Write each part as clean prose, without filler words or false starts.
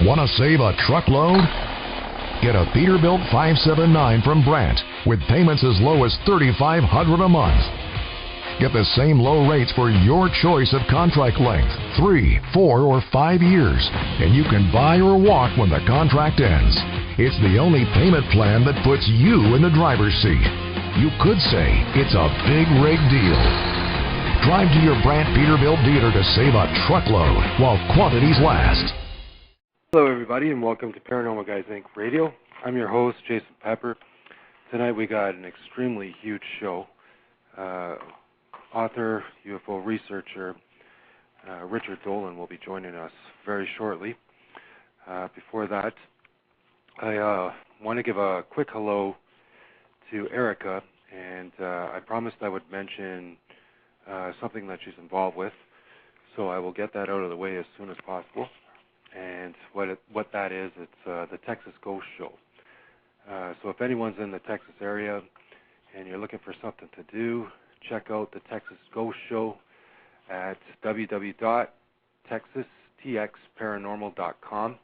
Want to save a truckload? Get a Peterbilt 579 from Brandt with payments as low as $3,500 a month. Get the same low rates for your choice of contract length, 3, 4, or 5 years, and you can buy or walk when the contract ends. It's the only payment plan that puts you in the driver's seat. You could say it's a big rig deal. Drive to your Brandt Peterbilt dealer to save a truckload while quantities last. Hello, everybody, and welcome to Paranormal Guys Inc. Radio. I'm your host, Jason Pepper. Tonight we got an extremely huge show. Author, UFO researcher, Richard Dolan will be joining us very shortly. Before that, I want to give a quick hello to Erica, and I promised I would mention something that she's involved with, so I will get that out of the way as soon as possible. And what that is, it's the Texas Ghost Show. So if anyone's in the Texas area and you're looking for something to do, check out the Texas Ghost Show at www.texastxparanormal.com,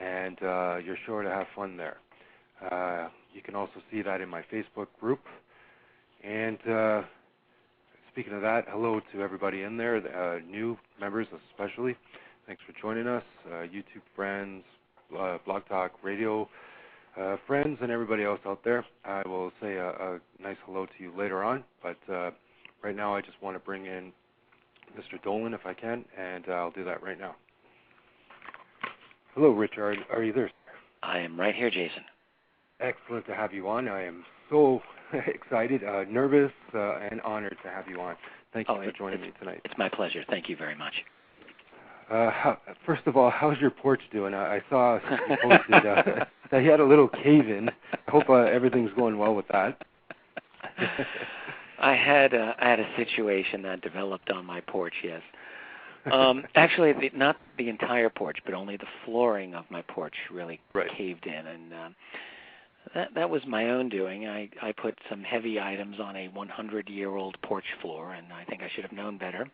and you're sure to have fun there. You can also see that in my Facebook group. And speaking of that, hello to everybody in there, new members especially. Thanks for joining us, YouTube friends, Blog Talk Radio friends, and everybody else out there. I will say a nice hello to you later on, but right now I just want to bring in Mr. Dolan if I can, and I'll do that right now. Hello, Rich. Are you there? I am right here, Jason. Excellent to have you on. I am so excited, nervous, and honored to have you on. Thank you for joining me tonight. It's my pleasure. Thank you very much. First of all, how's your porch doing? I saw you posted that you had a little cave-in. I hope everything's going well with that. I had a situation that developed on my porch, yes. Actually, not the entire porch, but only the flooring of my porch really caved in, and that was my own doing. I put some heavy items on a 100-year-old porch floor, and I think I should have known better.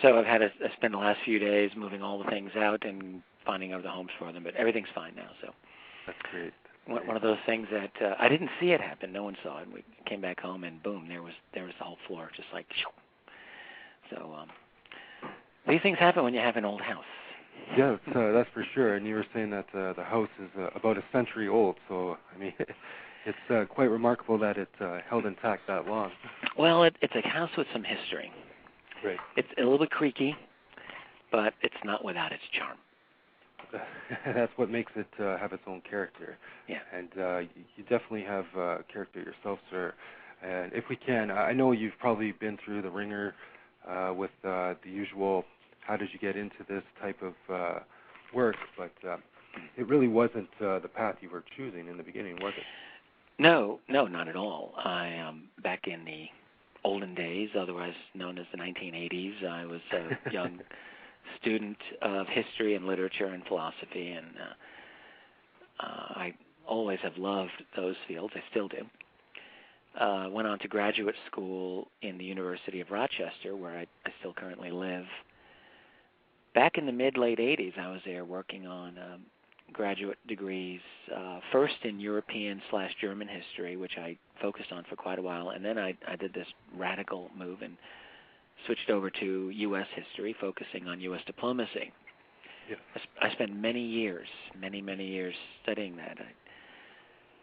So I've had to spend the last few days moving all the things out and finding other homes for them, but everything's fine now. So that's great. One of those things that I didn't see it happen. No one saw it. We came back home and boom, there was the whole floor, just like. So these things happen when you have an old house. Yeah, that's for sure. And you were saying that the house is about a century old. So I mean, it's quite remarkable that it held intact that long. Well, it's a house with some history. Right. It's a little bit creaky, but it's not without its charm. That's what makes it have its own character. Yeah. And you definitely have character yourself, sir. And if we can, I know you've probably been through the ringer with the usual, how did you get into this type of work, but it really wasn't the path you were choosing in the beginning, was it? No, not at all. I back in the olden days, otherwise known as the 1980s, I was a young student of history and literature and philosophy, and I always have loved those fields. I still do. Went on to graduate school in the University of Rochester, where I still currently live. Back in the mid-late 80s, I was there working on graduate degrees, first in European/German history, which I focused on for quite a while, and then I did this radical move and switched over to U.S. history, focusing on U.S. diplomacy. Yeah. I spent many years studying that.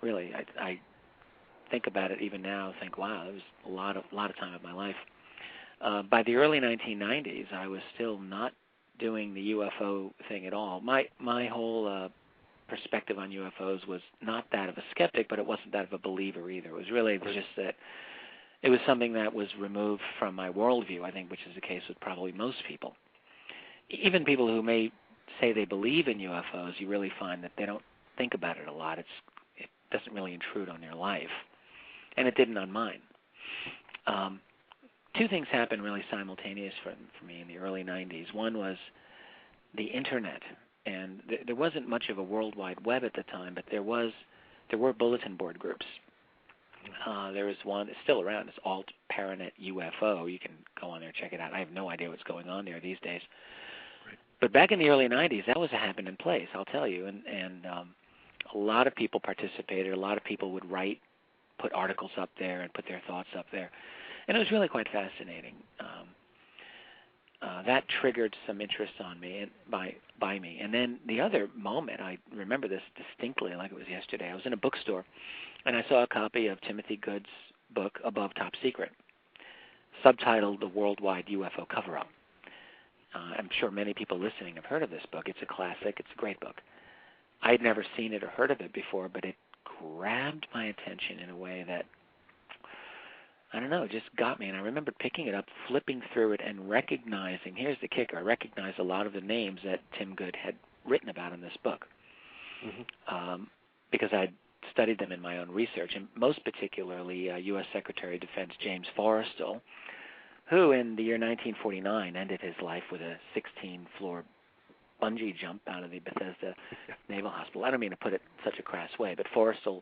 I think about it even now, think, wow, it was a lot of time of my life. By the early 1990s, I was still not doing the UFO thing at all. My whole perspective on UFOs was not that of a skeptic, but it wasn't that of a believer either. It was really just that it was something that was removed from my worldview, I think, which is the case with probably most people. Even people who may say they believe in UFOs, you really find that they don't think about it a lot. It doesn't really intrude on their life, and it didn't on mine. Two things happened really simultaneous for me in the early 90s. One was the Internet, and there wasn't much of a World Wide Web at the time, but there were bulletin board groups. There was one, it's still around, it's Alt Paranet UFO. You can go on there and check it out. I have no idea what's going on there these days. But back in the early 90s, that was a happening place, I'll tell you. And a lot of people participated. A lot of people would write, put articles up there and put their thoughts up there. And it was really quite fascinating. That triggered some interest on me and by me. And then the other moment, I remember this distinctly like it was yesterday. I was in a bookstore, and I saw a copy of Timothy Good's book, Above Top Secret, subtitled The Worldwide UFO Coverup. I'm sure many people listening have heard of this book. It's a classic. It's a great book. I had never seen it or heard of it before, but it grabbed my attention in a way that, I don't know, it just got me. And I remember picking it up, flipping through it, and recognizing, here's the kicker, I recognized a lot of the names that Tim Good had written about in this book, because I'd studied them in my own research, and most particularly U.S. Secretary of Defense James Forrestal, who in the year 1949 ended his life with a 16-floor bungee jump out of the Bethesda Naval Hospital. I don't mean to put it such a crass way, but Forrestal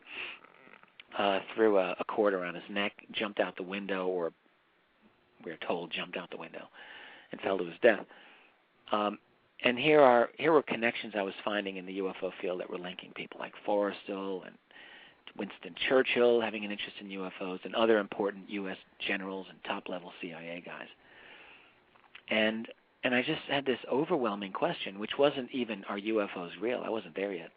threw a cord around his neck, jumped out the window, or we're told jumped out the window, and fell to his death. And here were connections I was finding in the UFO field that were linking people like Forrestal and Winston Churchill having an interest in UFOs, and other important U.S. generals and top-level CIA guys. And I just had this overwhelming question, which wasn't even, are UFOs real? I wasn't there yet.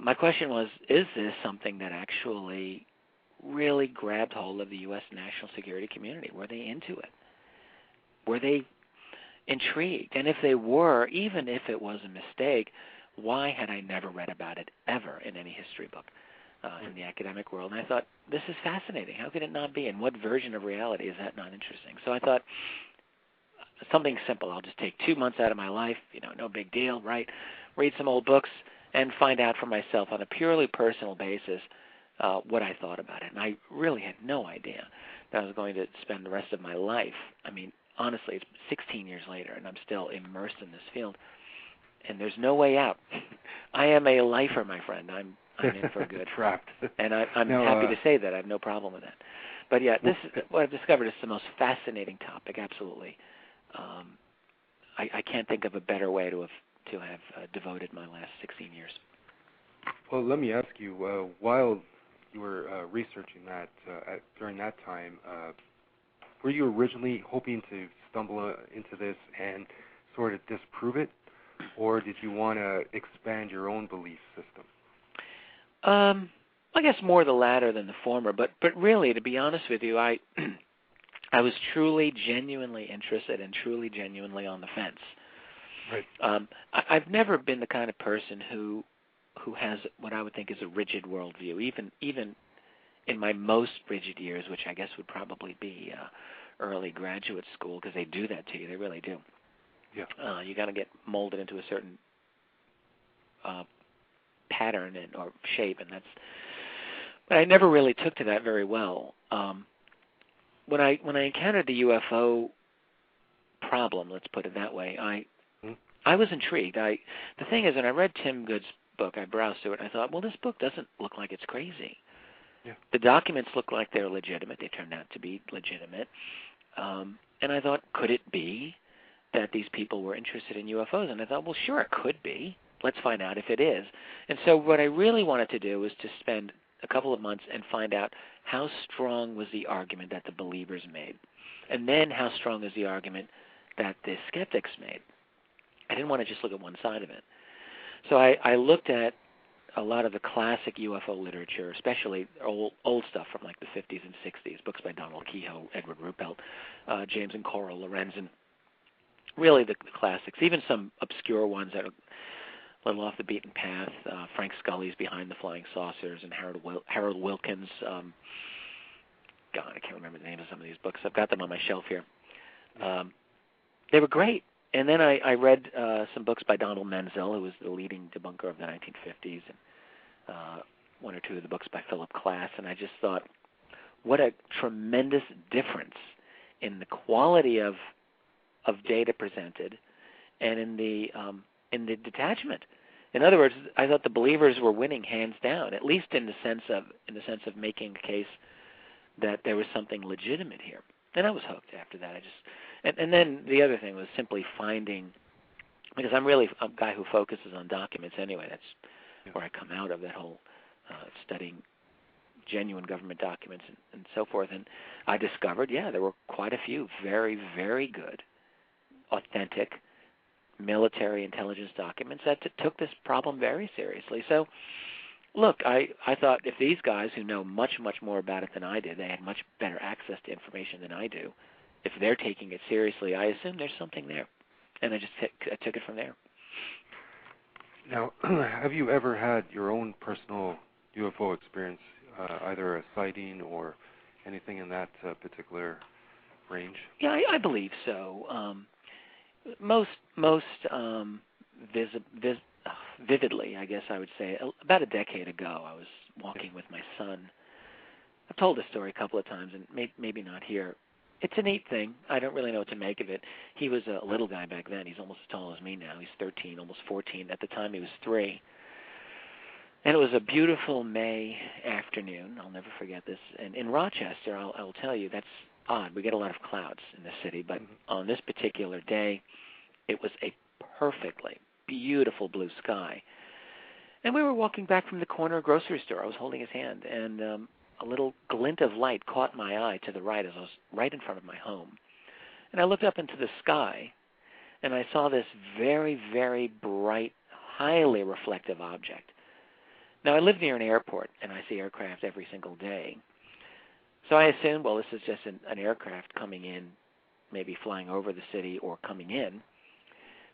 My question was, is this something that actually really grabbed hold of the U.S. national security community? Were they into it? Were they intrigued? And if they were, even if it was a mistake, why had I never read about it ever in any history book in the academic world? And I thought, this is fascinating. How could it not be? And what version of reality is that not interesting? So I thought, something simple. I'll just take 2 months out of my life, no big deal, right? Read some old books and find out for myself on a purely personal basis what I thought about it. And I really had no idea that I was going to spend the rest of my life. I mean, honestly, it's 16 years later, and I'm still immersed in this field, and there's no way out. I am a lifer, my friend. I'm in for good. Trapped. And I'm happy to say that. I have no problem with that. But yeah, this what I've discovered is the most fascinating topic. Absolutely. I can't think of a better way to have devoted my last 16 years. Well, let me ask you, while you were researching that during that time, were you originally hoping to stumble into this and sort of disprove it, or did you want to expand your own belief system? I guess more the latter than the former, but really, to be honest with you, I was truly, genuinely interested and truly, genuinely on the fence. Right. I've never been the kind of person who has what I would think is a rigid worldview, even in my most rigid years, which I guess would probably be early graduate school, because they do that to you. They really do. Yeah. You got to get molded into a certain pattern or shape, and that's. But I never really took to that very well. When I encountered the UFO problem, let's put it that way, I was intrigued. The thing is, when I read Tim Good's book, I browsed through it, and I thought, well, this book doesn't look like it's crazy. Yeah. The documents look like they're legitimate. They turned out to be legitimate. And I thought, could it be that these people were interested in UFOs? And I thought, well, sure, it could be. Let's find out if it is. And so what I really wanted to do was to spend a couple of months and find out how strong was the argument that the believers made, and then how strong is the argument that the skeptics made. I didn't want to just look at one side of it. So I looked at a lot of the classic UFO literature, especially old stuff from like the 50s and 60s, books by Donald Kehoe, Edward Ruppelt, James and Coral Lorenzen, really the classics, even some obscure ones that are a little off the beaten path. Frank Scully's Behind the Flying Saucers and Harold Wilkins. God, I can't remember the name of some of these books. I've got them on my shelf here. They were great. And then I read some books by Donald Menzel, who was the leading debunker of the 1950s, and one or two of the books by Philip Klass. And I just thought, what a tremendous difference in the quality of data presented and in the detachment. In other words, I thought the believers were winning hands down, at least in the sense of making a case that there was something legitimate here. And I was hooked after that. And then the other thing was simply finding because I'm really a guy who focuses on documents anyway. That's where I come out of, that whole studying genuine government documents and so forth. And I discovered, there were quite a few very, very good, authentic military intelligence documents that took this problem very seriously. So, look, I thought if these guys who know much, much more about it than I did, they had much better access to information than I do, if they're taking it seriously, I assume there's something there. And I just I took it from there. Now, have you ever had your own personal UFO experience, either a sighting or anything in that particular range? Yeah, I believe so. Most vividly, I guess I would say, about a decade ago, I was walking with my son. I've told this story a couple of times, and maybe not here. It's a neat thing. I don't really know what to make of it. He was a little guy back then. He's almost as tall as me now. He's 13, almost 14. At the time, he was 3. And it was a beautiful May afternoon. I'll never forget this. And in Rochester, I'll tell you, that's odd. We get a lot of clouds in the city, but on this particular day, it was a perfectly beautiful blue sky. And we were walking back from the corner grocery store. I was holding his hand, and a little glint of light caught my eye to the right as I was right in front of my home. And I looked up into the sky, and I saw this very, very bright, highly reflective object. Now, I live near an airport, and I see aircraft every single day. So I assumed, well, this is just an aircraft coming in, maybe flying over the city or coming in.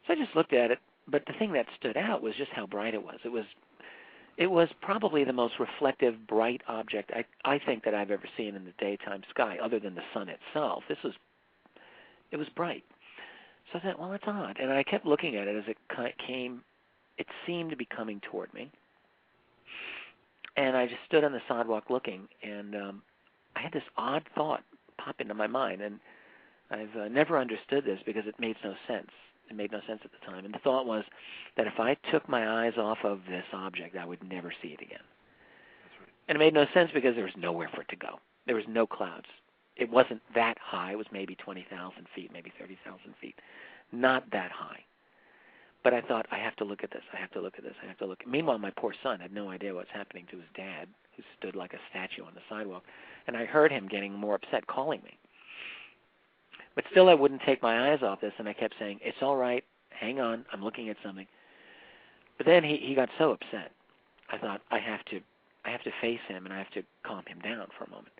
So I just looked at it, but the thing that stood out was just how bright it was. It was probably the most reflective, bright object I think that I've ever seen in the daytime sky, other than the sun itself. It was bright. So I thought, well, that's odd. And I kept looking at it as it came. It seemed to be coming toward me. And I just stood on the sidewalk looking, and I had this odd thought pop into my mind, and I've never understood this because it made no sense. It made no sense at the time. And the thought was that if I took my eyes off of this object, I would never see it again. That's right. And it made no sense because there was nowhere for it to go. There was no clouds. It wasn't that high. It was maybe 20,000 feet, maybe 30,000 feet. Not that high. But I thought, I have to look at this. I have to look at this. I have to look. Meanwhile, my poor son had no idea what's happening to his dad, who stood like a statue on the sidewalk. And I heard him getting more upset, calling me. But still, I wouldn't take my eyes off this, and I kept saying, it's all right, hang on, I'm looking at something. But then he got so upset. I thought, I have to face him, and I have to calm him down for a moment.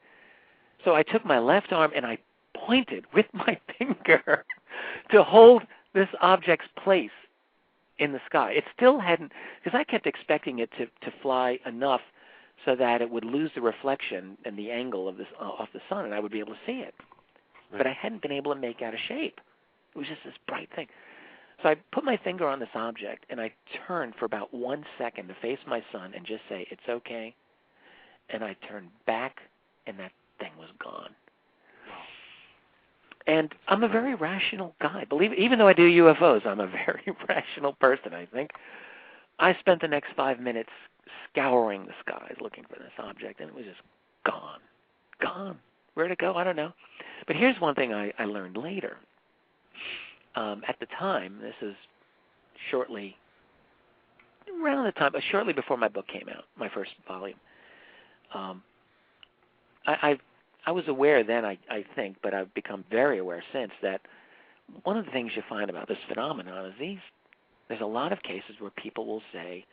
So I took my left arm, and I pointed with my finger to hold this object's place in the sky. It still hadn't, because I kept expecting it to fly enough so that it would lose the reflection and the angle of this off the sun, and I would be able to see it. But I hadn't been able to make out a shape. It was just this bright thing. So I put my finger on this object, and I turned for about 1 second to face my son and just say, it's okay. And I turned back, and that thing was gone. And I'm a very rational guy. Even though I do UFOs, I'm a very rational person, I think. I spent the next 5 minutes scouring the skies looking for this object, and it was just gone. Gone. Where'd it go? I don't know. But here's one thing I learned later. At the time, this is shortly before my book came out, my first volume. I was aware then, I think, but I've become very aware since, that one of the things you find about this phenomenon is there's a lot of cases where people will say,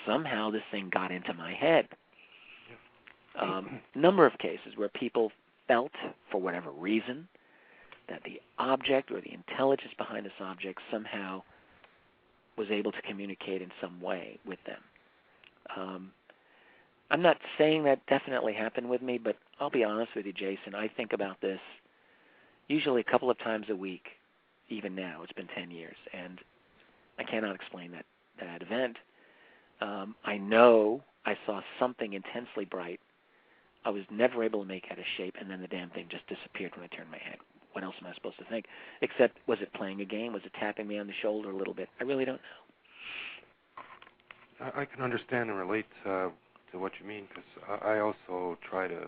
somehow this thing got into my head. Number of cases where people felt, for whatever reason, that the object or the intelligence behind this object somehow was able to communicate in some way with them. I'm not saying that definitely happened with me, but I'll be honest with you, Jason, I think about this usually a couple of times a week, even now. It's been 10 years, and I cannot explain that event. I know I saw something intensely bright. I was never able to make out a shape, and then the damn thing just disappeared when I turned my head. What else am I supposed to think? Except, was it playing a game? Was it tapping me on the shoulder a little bit? I really don't know. I can understand and relate to what you mean, because I also try to,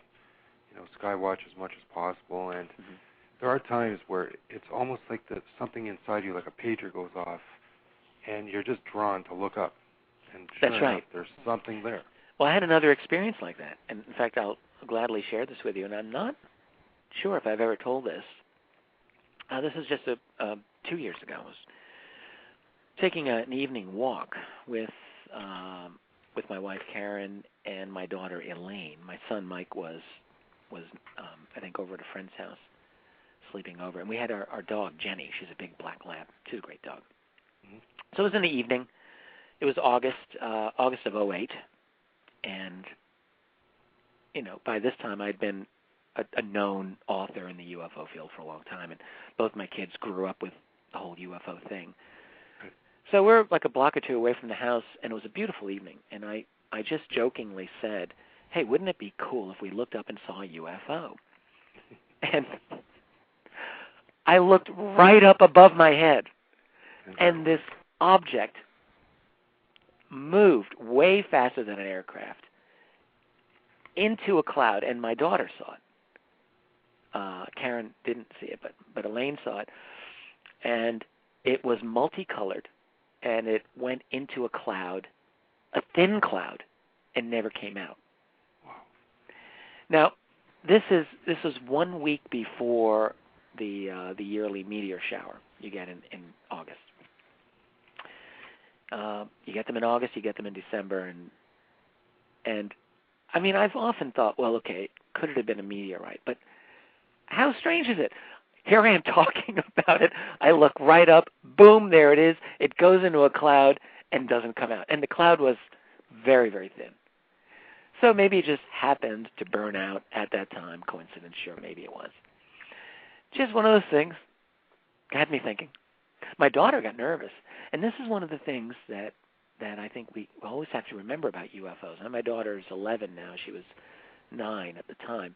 sky watch as much as possible, and there are times where it's almost like something inside you, like a pager goes off, and you're just drawn to look up. And sure That's enough, right. there's something there. Well, I had another experience like that, and in fact, I'll gladly share this with you, and I'm not sure if I've ever told this. This is just 2 years ago. I was taking an evening walk with my wife Karen and my daughter Elaine. My son Mike was I think over at a friend's house sleeping over, and we had our dog Jenny. She's a big black lab. She's a great dog. Mm-hmm. So it was in the evening. It was August of '08, and by this time I'd been a known author in the UFO field for a long time, and both my kids grew up with the whole UFO thing. So we're like a block or two away from the house, and it was a beautiful evening, and I just jokingly said, hey, wouldn't it be cool if we looked up and saw a UFO? And I looked right up above my head, and this object moved way faster than an aircraft into a cloud, and my daughter saw it. Karen didn't see it, but Elaine saw it, and it was multicolored, and it went into a cloud, a thin cloud, and never came out. Wow. Now, this was 1 week before the yearly meteor shower you get in August. You get them in August, you get them in December, and I mean, I've often thought, well, okay, could it have been a meteorite? But how strange is it? Here I am talking about it. I look right up, boom, there it is. It goes into a cloud and doesn't come out. And the cloud was very, very thin. So maybe it just happened to burn out at that time. Coincidence, sure, maybe it was. Just one of those things had me thinking. My daughter got nervous. And this is one of the things that I think we always have to remember about UFOs. Now, my daughter's 11 now. She was 9 at the time.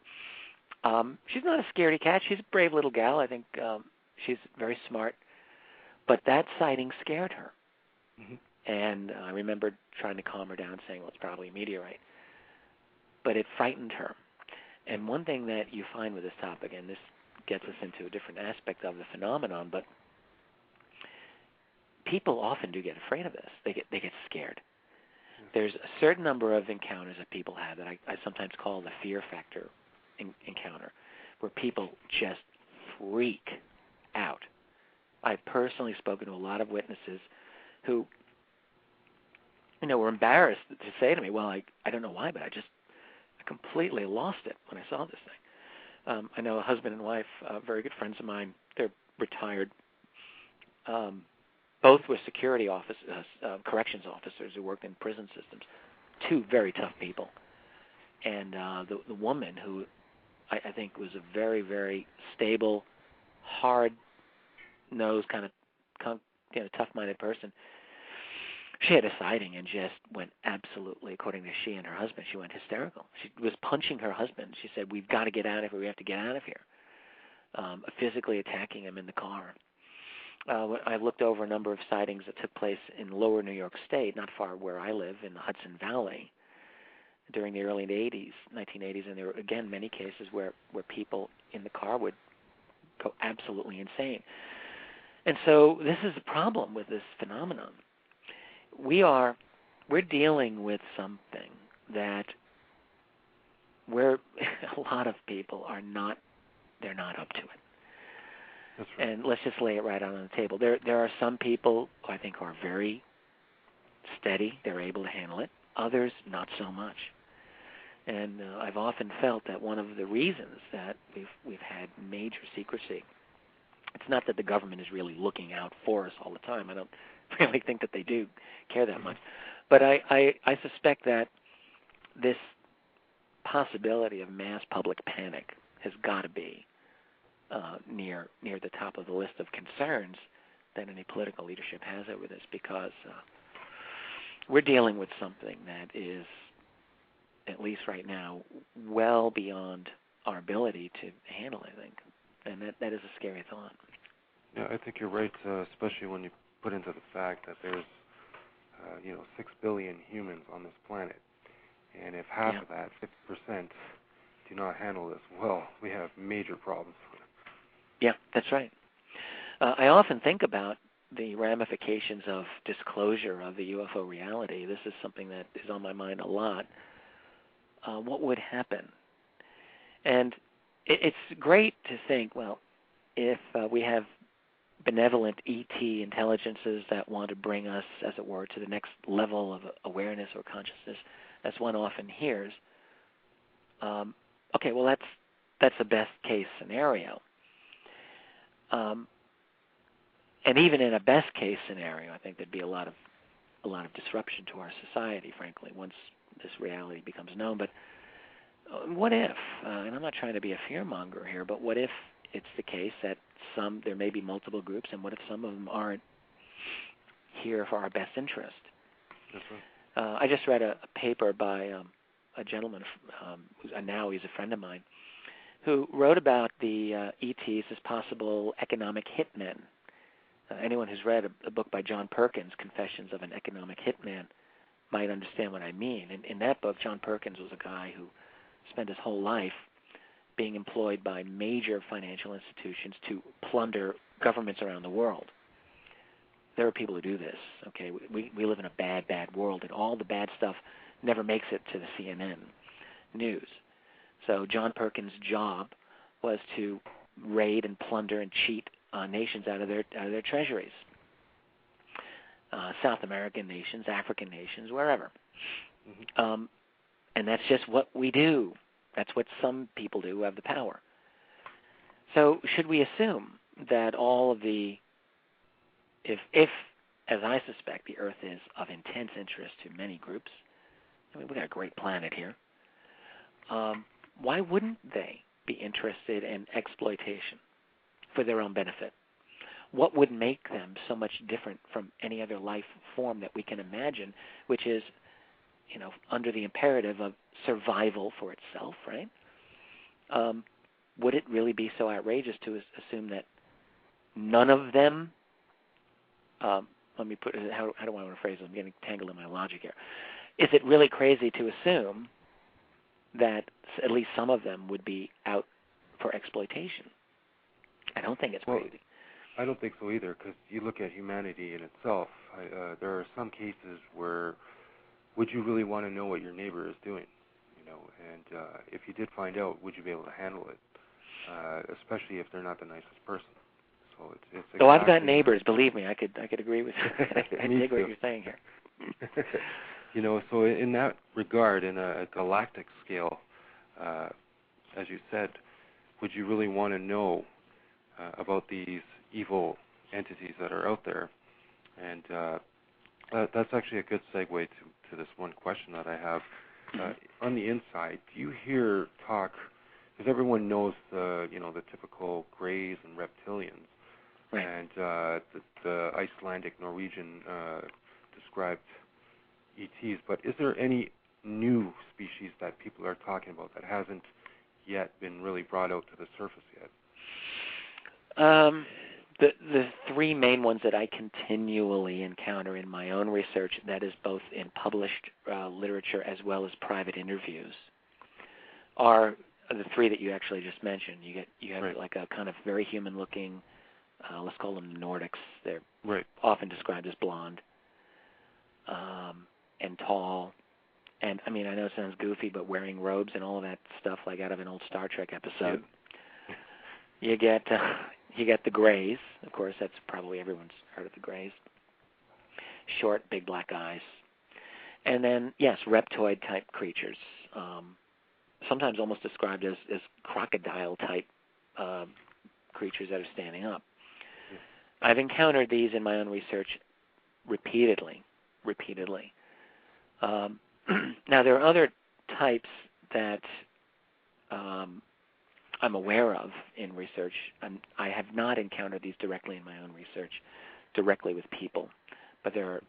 She's not a scaredy cat. She's a brave little gal. I think she's very smart. But that sighting scared her. Mm-hmm. And I remember trying to calm her down, saying, well, it's probably a meteorite. But it frightened her. And one thing that you find with this topic, and this gets us into a different aspect of the phenomenon, but people often do get afraid of this. They get scared. There's a certain number of encounters that people have that I sometimes call the fear factor encounter, where people just freak out. I've personally spoken to a lot of witnesses who, were embarrassed to say to me, well, I don't know why, but I completely lost it when I saw this thing. I know a husband and wife, very good friends of mine. They're retired. Both were security corrections officers who worked in prison systems. Two very tough people. And the woman, who I think was a very, very stable, hard-nosed, kind of tough-minded person, she had a sighting and just went absolutely, according to she and her husband, she went hysterical. She was punching her husband. She said, we've got to get out of here. We have to get out of here. Physically attacking him in the car. I looked over a number of sightings that took place in lower New York State, not far where I live, in the Hudson Valley, during the early 1980s, and there were, again, many cases where people in the car would go absolutely insane. And so this is the problem with this phenomenon. We're dealing with something that where a lot of people they're not up to it. That's right. And let's just lay it right out on the table. There are some people who I think are very steady. They're able to handle it. Others, not so much. And I've often felt that one of the reasons that we've had major secrecy, it's not that the government is really looking out for us all the time. I don't really think that they do care that much. But I suspect that this possibility of mass public panic has got to be near the top of the list of concerns that any political leadership has over this, because we're dealing with something that is, at least right now, well beyond our ability to handle, I think. And that is a scary thought. Yeah, I think you're right, especially when you put into the fact that there's 6 billion humans on this planet. And if half of that, 50%, do not handle this well, we have major problems. Yeah, that's right. I often think about the ramifications of disclosure of the UFO reality, this is something that is on my mind a lot. What would happen? And it's great to think, well, if we have benevolent ET intelligences that want to bring us, as it were, to the next level of awareness or consciousness, as one often hears, okay, well, that's the best case scenario. And even in a best case scenario, I think there'd be a lot of disruption to our society, frankly, once this reality becomes known. But what if, and I'm not trying to be a fearmonger here, but what if it's the case that there may be multiple groups, and what if some of them aren't here for our best interest? That's right. I just read a paper by a gentleman, now he's a friend of mine, who wrote about the ETs as possible economic hitmen. Anyone who's read a book by John Perkins, Confessions of an Economic Hitman, might understand what I mean. In that book, John Perkins was a guy who spent his whole life being employed by major financial institutions to plunder governments around the world. There are people who do this. Okay, we live in a bad, bad world, and all the bad stuff never makes it to the CNN news. So John Perkins' job was to raid and plunder and cheat nations out of their treasuries. South American nations, African nations, wherever. Mm-hmm. And that's just what we do. That's what some people do who have the power. So should we assume that all of the, if as I suspect, the Earth is of intense interest to many groups, I mean, we've got a great planet here, why wouldn't they be interested in exploitation for their own benefit? What would make them so much different from any other life form that we can imagine, which is, under the imperative of survival for itself, right? Would it really be so outrageous to assume that none of them, let me put it, how do I want to phrase it? I'm getting tangled in my logic here. Is it really crazy to assume that at least some of them would be out for exploitation? I don't think it's crazy. I don't think so either, because you look at humanity in itself. There are some cases where would you really want to know what your neighbor is doing? And if you did find out, would you be able to handle it? Especially if they're not the nicest person. So it's exactly. So I've got neighbors. Believe me, I could agree with you. I dig what you're saying here. So in that regard, in a galactic scale, as you said, would you really want to know about these evil entities that are out there? And that's actually a good segue to this one question that I have. On the inside, do you hear talk, because everyone knows the typical greys and reptilians, right, and the Icelandic, Norwegian described ETs, but is there any new species that people are talking about that hasn't yet been really brought out to the surface yet? The three main ones that I continually encounter in my own research, that is both in published literature as well as private interviews, are the three that you actually just mentioned. You have right, like a kind of very human-looking, let's call them Nordics. They're right, often described as blonde and tall. And, I mean, I know it sounds goofy, but wearing robes and all of that stuff like out of an old Star Trek episode. Yep. You get the Greys. Of course, that's probably everyone's heard of the Greys. Short, big black eyes. And then, yes, reptoid-type creatures, sometimes almost described as crocodile-type creatures that are standing up. Yeah. I've encountered these in my own research repeatedly. Now, there are other types that I'm aware of in research. I have not encountered these directly in my own research, directly with people, but there are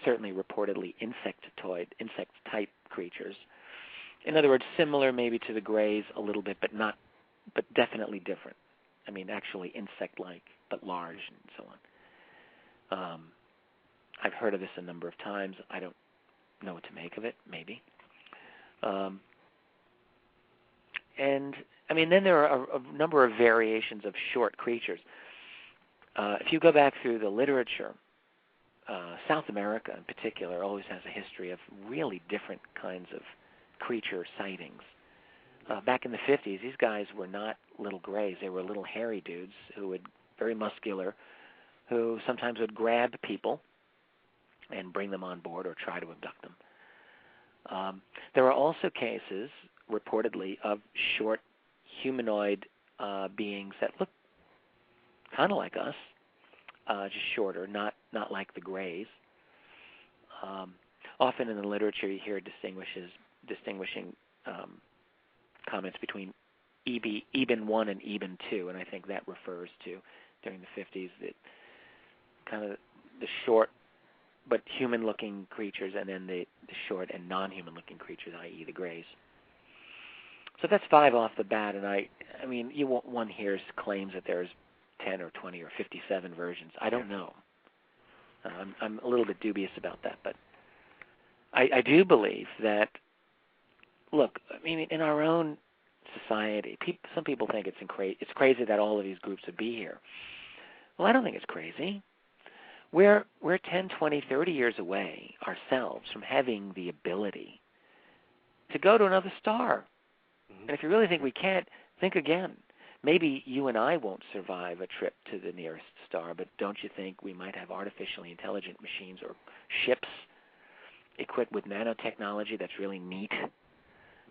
certainly reportedly insect-type creatures. In other words, similar maybe to the Greys a little bit, but definitely different. I mean, actually insect-like, but large and so on. I've heard of this a number of times. I don't know what to make of it, maybe. And, I mean, then there are a number of variations of short creatures. If you go back through the literature, South America in particular always has a history of really different kinds of creature sightings. Back in the 50s, these guys were not little grays. They were little hairy dudes who would, very muscular, who sometimes would grab people and bring them on board or try to abduct them. There are also cases, reportedly, of short humanoid beings that look kind of like us, just shorter, not like the grays. Often in the literature you hear distinguishing comments between Eben 1 and Eben 2, and I think that refers to, during the 50s, that kind of the short but human-looking creatures, and then the short and non-human-looking creatures, i.e. the grays. So that's 5 off the bat, and I mean, one hears claims that there's 10 or 20 or 57 versions. I don't know. I'm a little bit dubious about that, but I do believe that, look, I mean, in our own society, some people think it's crazy that all of these groups would be here. Well, I don't think it's crazy. We're 10, 20, 30 years away ourselves from having the ability to go to another star. Mm-hmm. And if you really think we can't, think again. Maybe you and I won't survive a trip to the nearest star, but don't you think we might have artificially intelligent machines or ships equipped with nanotechnology that's really neat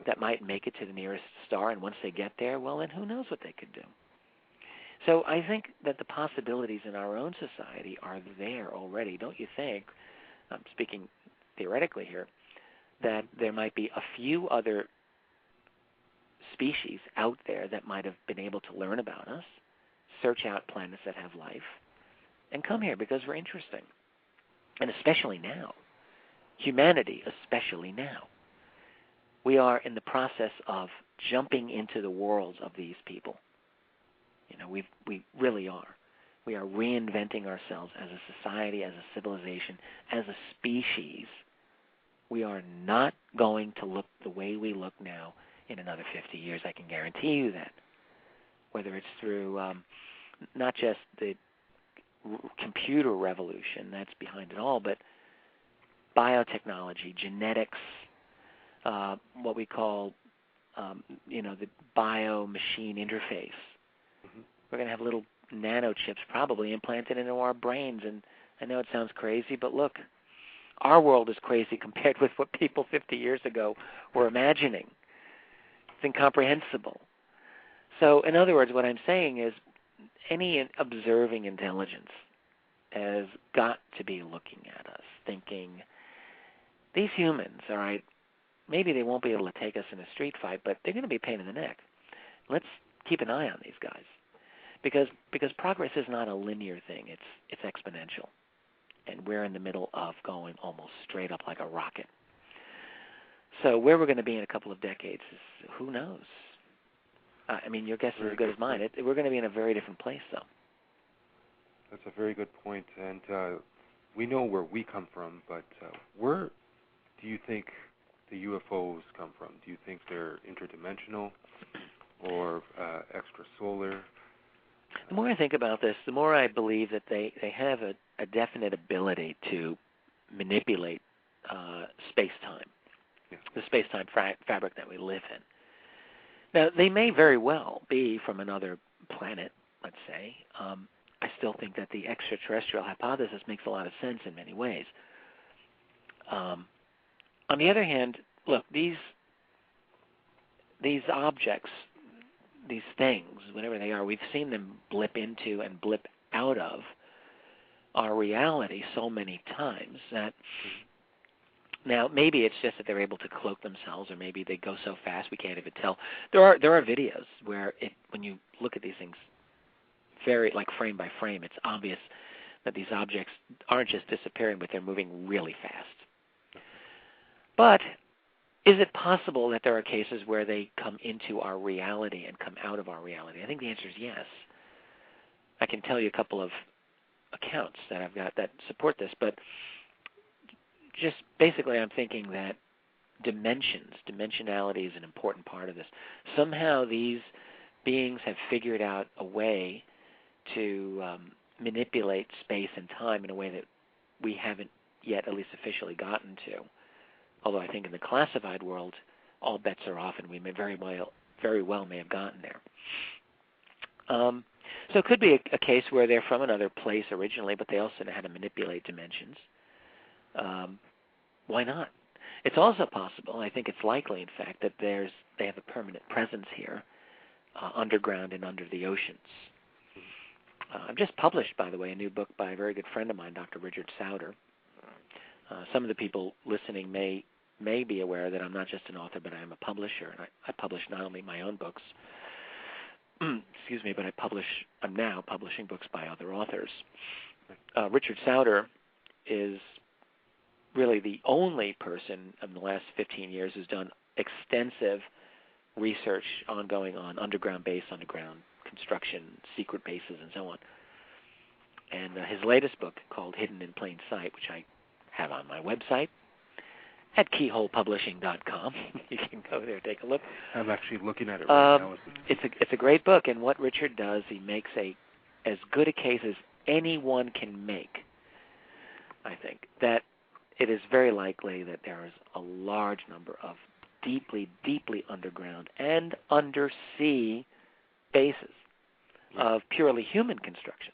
that might make it to the nearest star, and once they get there, well, then who knows what they could do. So I think that the possibilities in our own society are there already. Don't you think, I'm speaking theoretically here, that there might be a few other species out there that might have been able to learn about us, search out planets that have life, and come here because we're interesting. And especially now. Humanity, especially now. We are in the process of jumping into the worlds of these people. You know, we really are. We are reinventing ourselves as a society, as a civilization, as a species. We are not going to look the way we look now in another 50 years. I can guarantee you that. Whether it's through not just the computer revolution that's behind it all, but biotechnology, genetics, what we call, the bio-machine interface. Mm-hmm. We're going to have little nanochips probably implanted into our brains. And I know it sounds crazy, but look, our world is crazy compared with what people 50 years ago were imagining. It's incomprehensible. So, in other words, what I'm saying is any observing intelligence has got to be looking at us, thinking, these humans, all right, maybe they won't be able to take us in a street fight, but they're going to be a pain in the neck. Let's keep an eye on these guys. Because progress is not a linear thing. It's exponential. And we're in the middle of going almost straight up like a rocket. So where we're going to be in a couple of decades is, who knows? I mean, your guess is as good as mine. We're going to be in a very different place, though. That's a very good point. And we know where we come from, but where do you think the UFOs come from? Do you think they're interdimensional or extrasolar? The more I think about this, the more I believe that they have a definite ability to manipulate space-time, the space-time fabric that we live in. Now, they may very well be from another planet, let's say. I still think that the extraterrestrial hypothesis makes a lot of sense in many ways. On the other hand, look, these objects, these things, whatever they are, we've seen them blip into and blip out of our reality so many times that now maybe it's just that they're able to cloak themselves, or maybe they go so fast we can't even tell. There are videos where when you look at these things very like frame by frame, it's obvious that these objects aren't just disappearing, but they're moving really fast. But is it possible that there are cases where they come into our reality and come out of our reality? I think the answer is yes. I can tell you a couple of accounts that I've got that support this, but just basically I'm thinking that dimensionality is an important part of this. Somehow these beings have figured out a way to manipulate space and time in a way that we haven't yet at least officially gotten to. Although I think in the classified world, all bets are off, and we may very well may have gotten there. So it could be a case where they're from another place originally, but they also know how to manipulate dimensions. Why not? It's also possible, I think it's likely, in fact, that they have a permanent presence here, underground and under the oceans. I've just published, by the way, a new book by a very good friend of mine, Dr. Richard Sauter. Some of the people listening may be aware that I'm not just an author, but I am a publisher, and I publish not only my own books, excuse me, but I'm now publishing books by other authors. Richard Sauter is really the only person in the last 15 years who's done extensive research ongoing on underground base, underground construction, secret bases, and so on. And his latest book, called Hidden in Plain Sight, which I have on my website at keyholepublishing.com. You can go there, take a look. I'm actually looking at it right now. It's a great book, and what Richard does, he makes as good a case as anyone can make, I think, that it is very likely that there is a large number of deeply, deeply underground and undersea bases of purely human construction.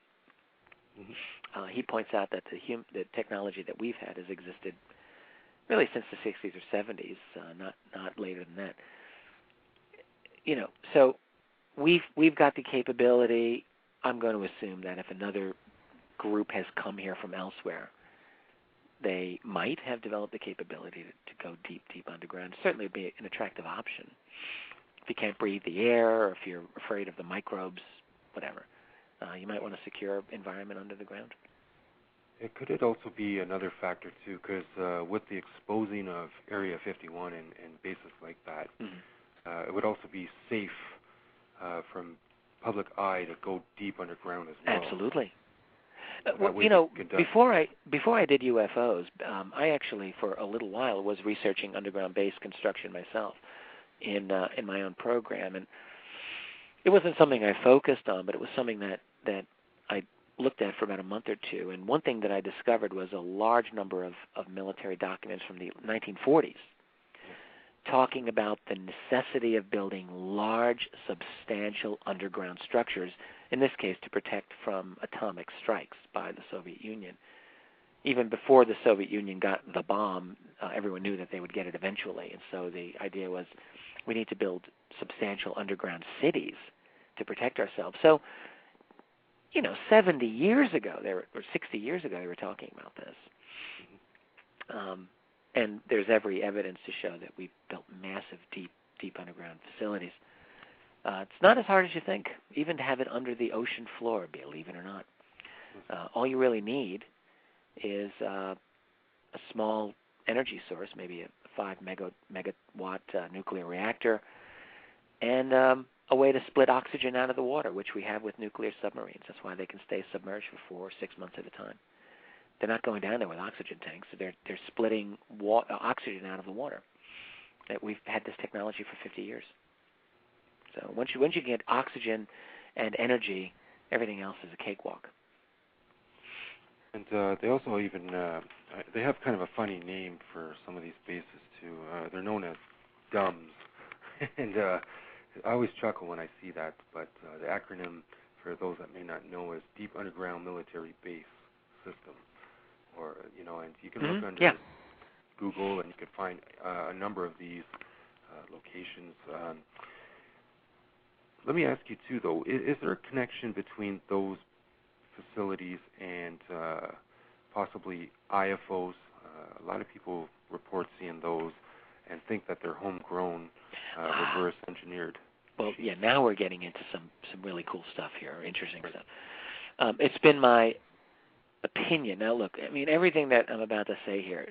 Mm-hmm. He points out that the technology that we've had has existed really since the 60s or 70s, not later than that. You know, so we've got the capability. I'm going to assume that if another group has come here from elsewhere, they might have developed the capability to go deep, deep underground. Certainly would be an attractive option. If you can't breathe the air, or if you're afraid of the microbes, whatever, you might want a secure environment under the ground. Could it also be another factor, too, because with the exposing of Area 51 and bases like that, it would also be safe from public eye to go deep underground as well. Absolutely. Well, you know, before I did UFOs, I actually for a little while was researching underground base construction myself in my own program, and it wasn't something I focused on, but it was something that I looked at for about a month or two. And one thing that I discovered was a large number of military documents from the 1940s talking about the necessity of building large, substantial underground structures, in this case to protect from atomic strikes by the Soviet Union. Even before the Soviet Union got the bomb, everyone knew that they would get it eventually, and so the idea was we need to build substantial underground cities to protect ourselves. So, you know, 70 years ago, or 60 years ago, they were talking about this. And there's every evidence to show that we've built massive, deep underground facilities. It's not as hard as you think, even to have it under the ocean floor, believe it or not. All you really need is a small energy source, maybe a 5 megawatt nuclear reactor, and a way to split oxygen out of the water, which we have with nuclear submarines. That's why they can stay submerged for 4 or 6 months at a time. They're not going down there with oxygen tanks. They're splitting oxygen out of the water. We've had this technology for 50 years. So once you get oxygen and energy, everything else is a cakewalk. And they also even they have kind of a funny name for some of these bases too. They're known as DUMS, and I always chuckle when I see that. But the acronym, for those that may not know, is Deep Underground Military Base System. Or, you know, and you can look under Google and you can find a number of these locations. Let me ask you, too, though, is there a connection between those facilities and possibly IFOs? A lot of people report seeing those and think that they're homegrown, reverse engineered. Well, yeah, now we're getting into some really cool stuff here, interesting stuff. It's been my opinion. Now, look, I mean, everything that I'm about to say here,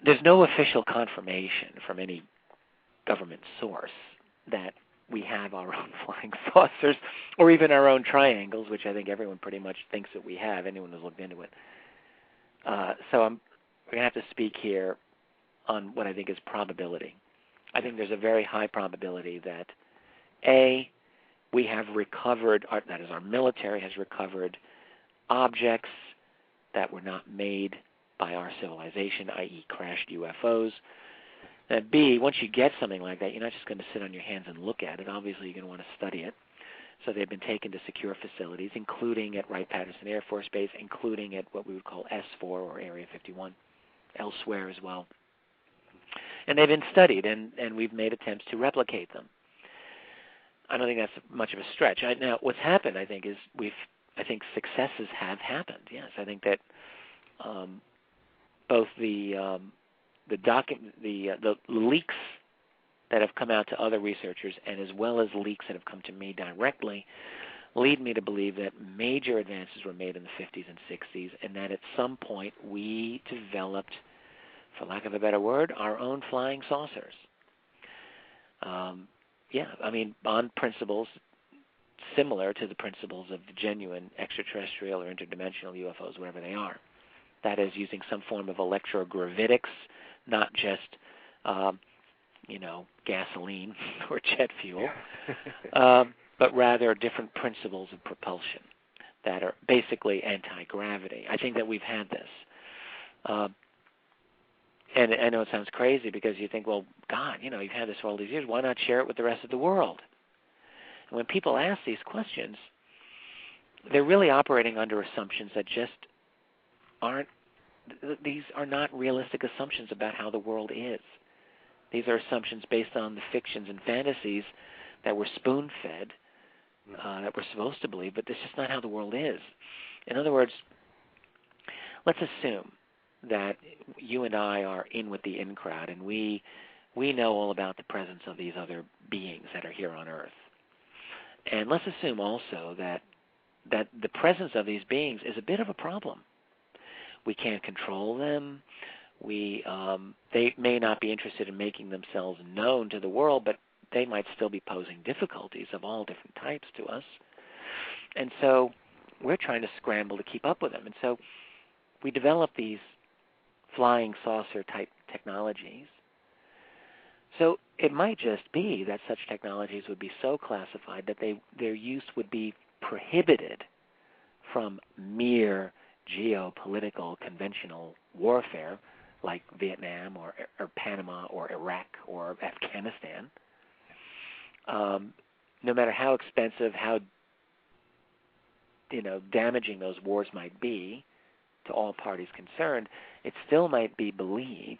there's no official confirmation from any government source that we have our own flying saucers or even our own triangles, which I think everyone pretty much thinks that we have, anyone who's looked into it. So we're going to have to speak here on what I think is probability. I think there's a very high probability that, A, we have recovered, that is, our military has recovered objects that were not made by our civilization, i.e. crashed UFOs. And B, once you get something like that, you're not just going to sit on your hands and look at it. Obviously, you're going to want to study it. So they've been taken to secure facilities, including at Wright-Patterson Air Force Base, including at what we would call S4 or Area 51, elsewhere as well. And they've been studied, and we've made attempts to replicate them. I don't think that's much of a stretch. Now, what's happened, I think, is I think successes have happened. Yes, I think that both the leaks that have come out to other researchers, and as well as leaks that have come to me directly, lead me to believe that major advances were made in the 50s and 60s, and that at some point we developed, for lack of a better word, our own flying saucers. On principles similar to the principles of the genuine extraterrestrial or interdimensional UFOs, whatever they are. That is, using some form of electrogravitics, not just, gasoline or jet fuel, but rather different principles of propulsion that are basically anti-gravity. I think that we've had this. And I know it sounds crazy because you think, well, God, you've had this for all these years. Why not share it with the rest of the world? And when people ask these questions, they're really operating under assumptions that just these are not realistic assumptions about how the world is. These are assumptions based on the fictions and fantasies that we're spoon-fed, that we're supposed to believe, but this is just not how the world is. In other words, let's assume that you and I are in with the in crowd, and we know all about the presence of these other beings that are here on Earth. And let's assume also that the presence of these beings is a bit of a problem. We can't control them. They may not be interested in making themselves known to the world, but they might still be posing difficulties of all different types to us. And so we're trying to scramble to keep up with them. And so we develop these flying saucer type technologies. So it might just be that such technologies would be so classified that their use would be prohibited from mere geopolitical conventional warfare like Vietnam or Panama or Iraq or Afghanistan. No matter how expensive, how damaging those wars might be to all parties concerned, it still might be believed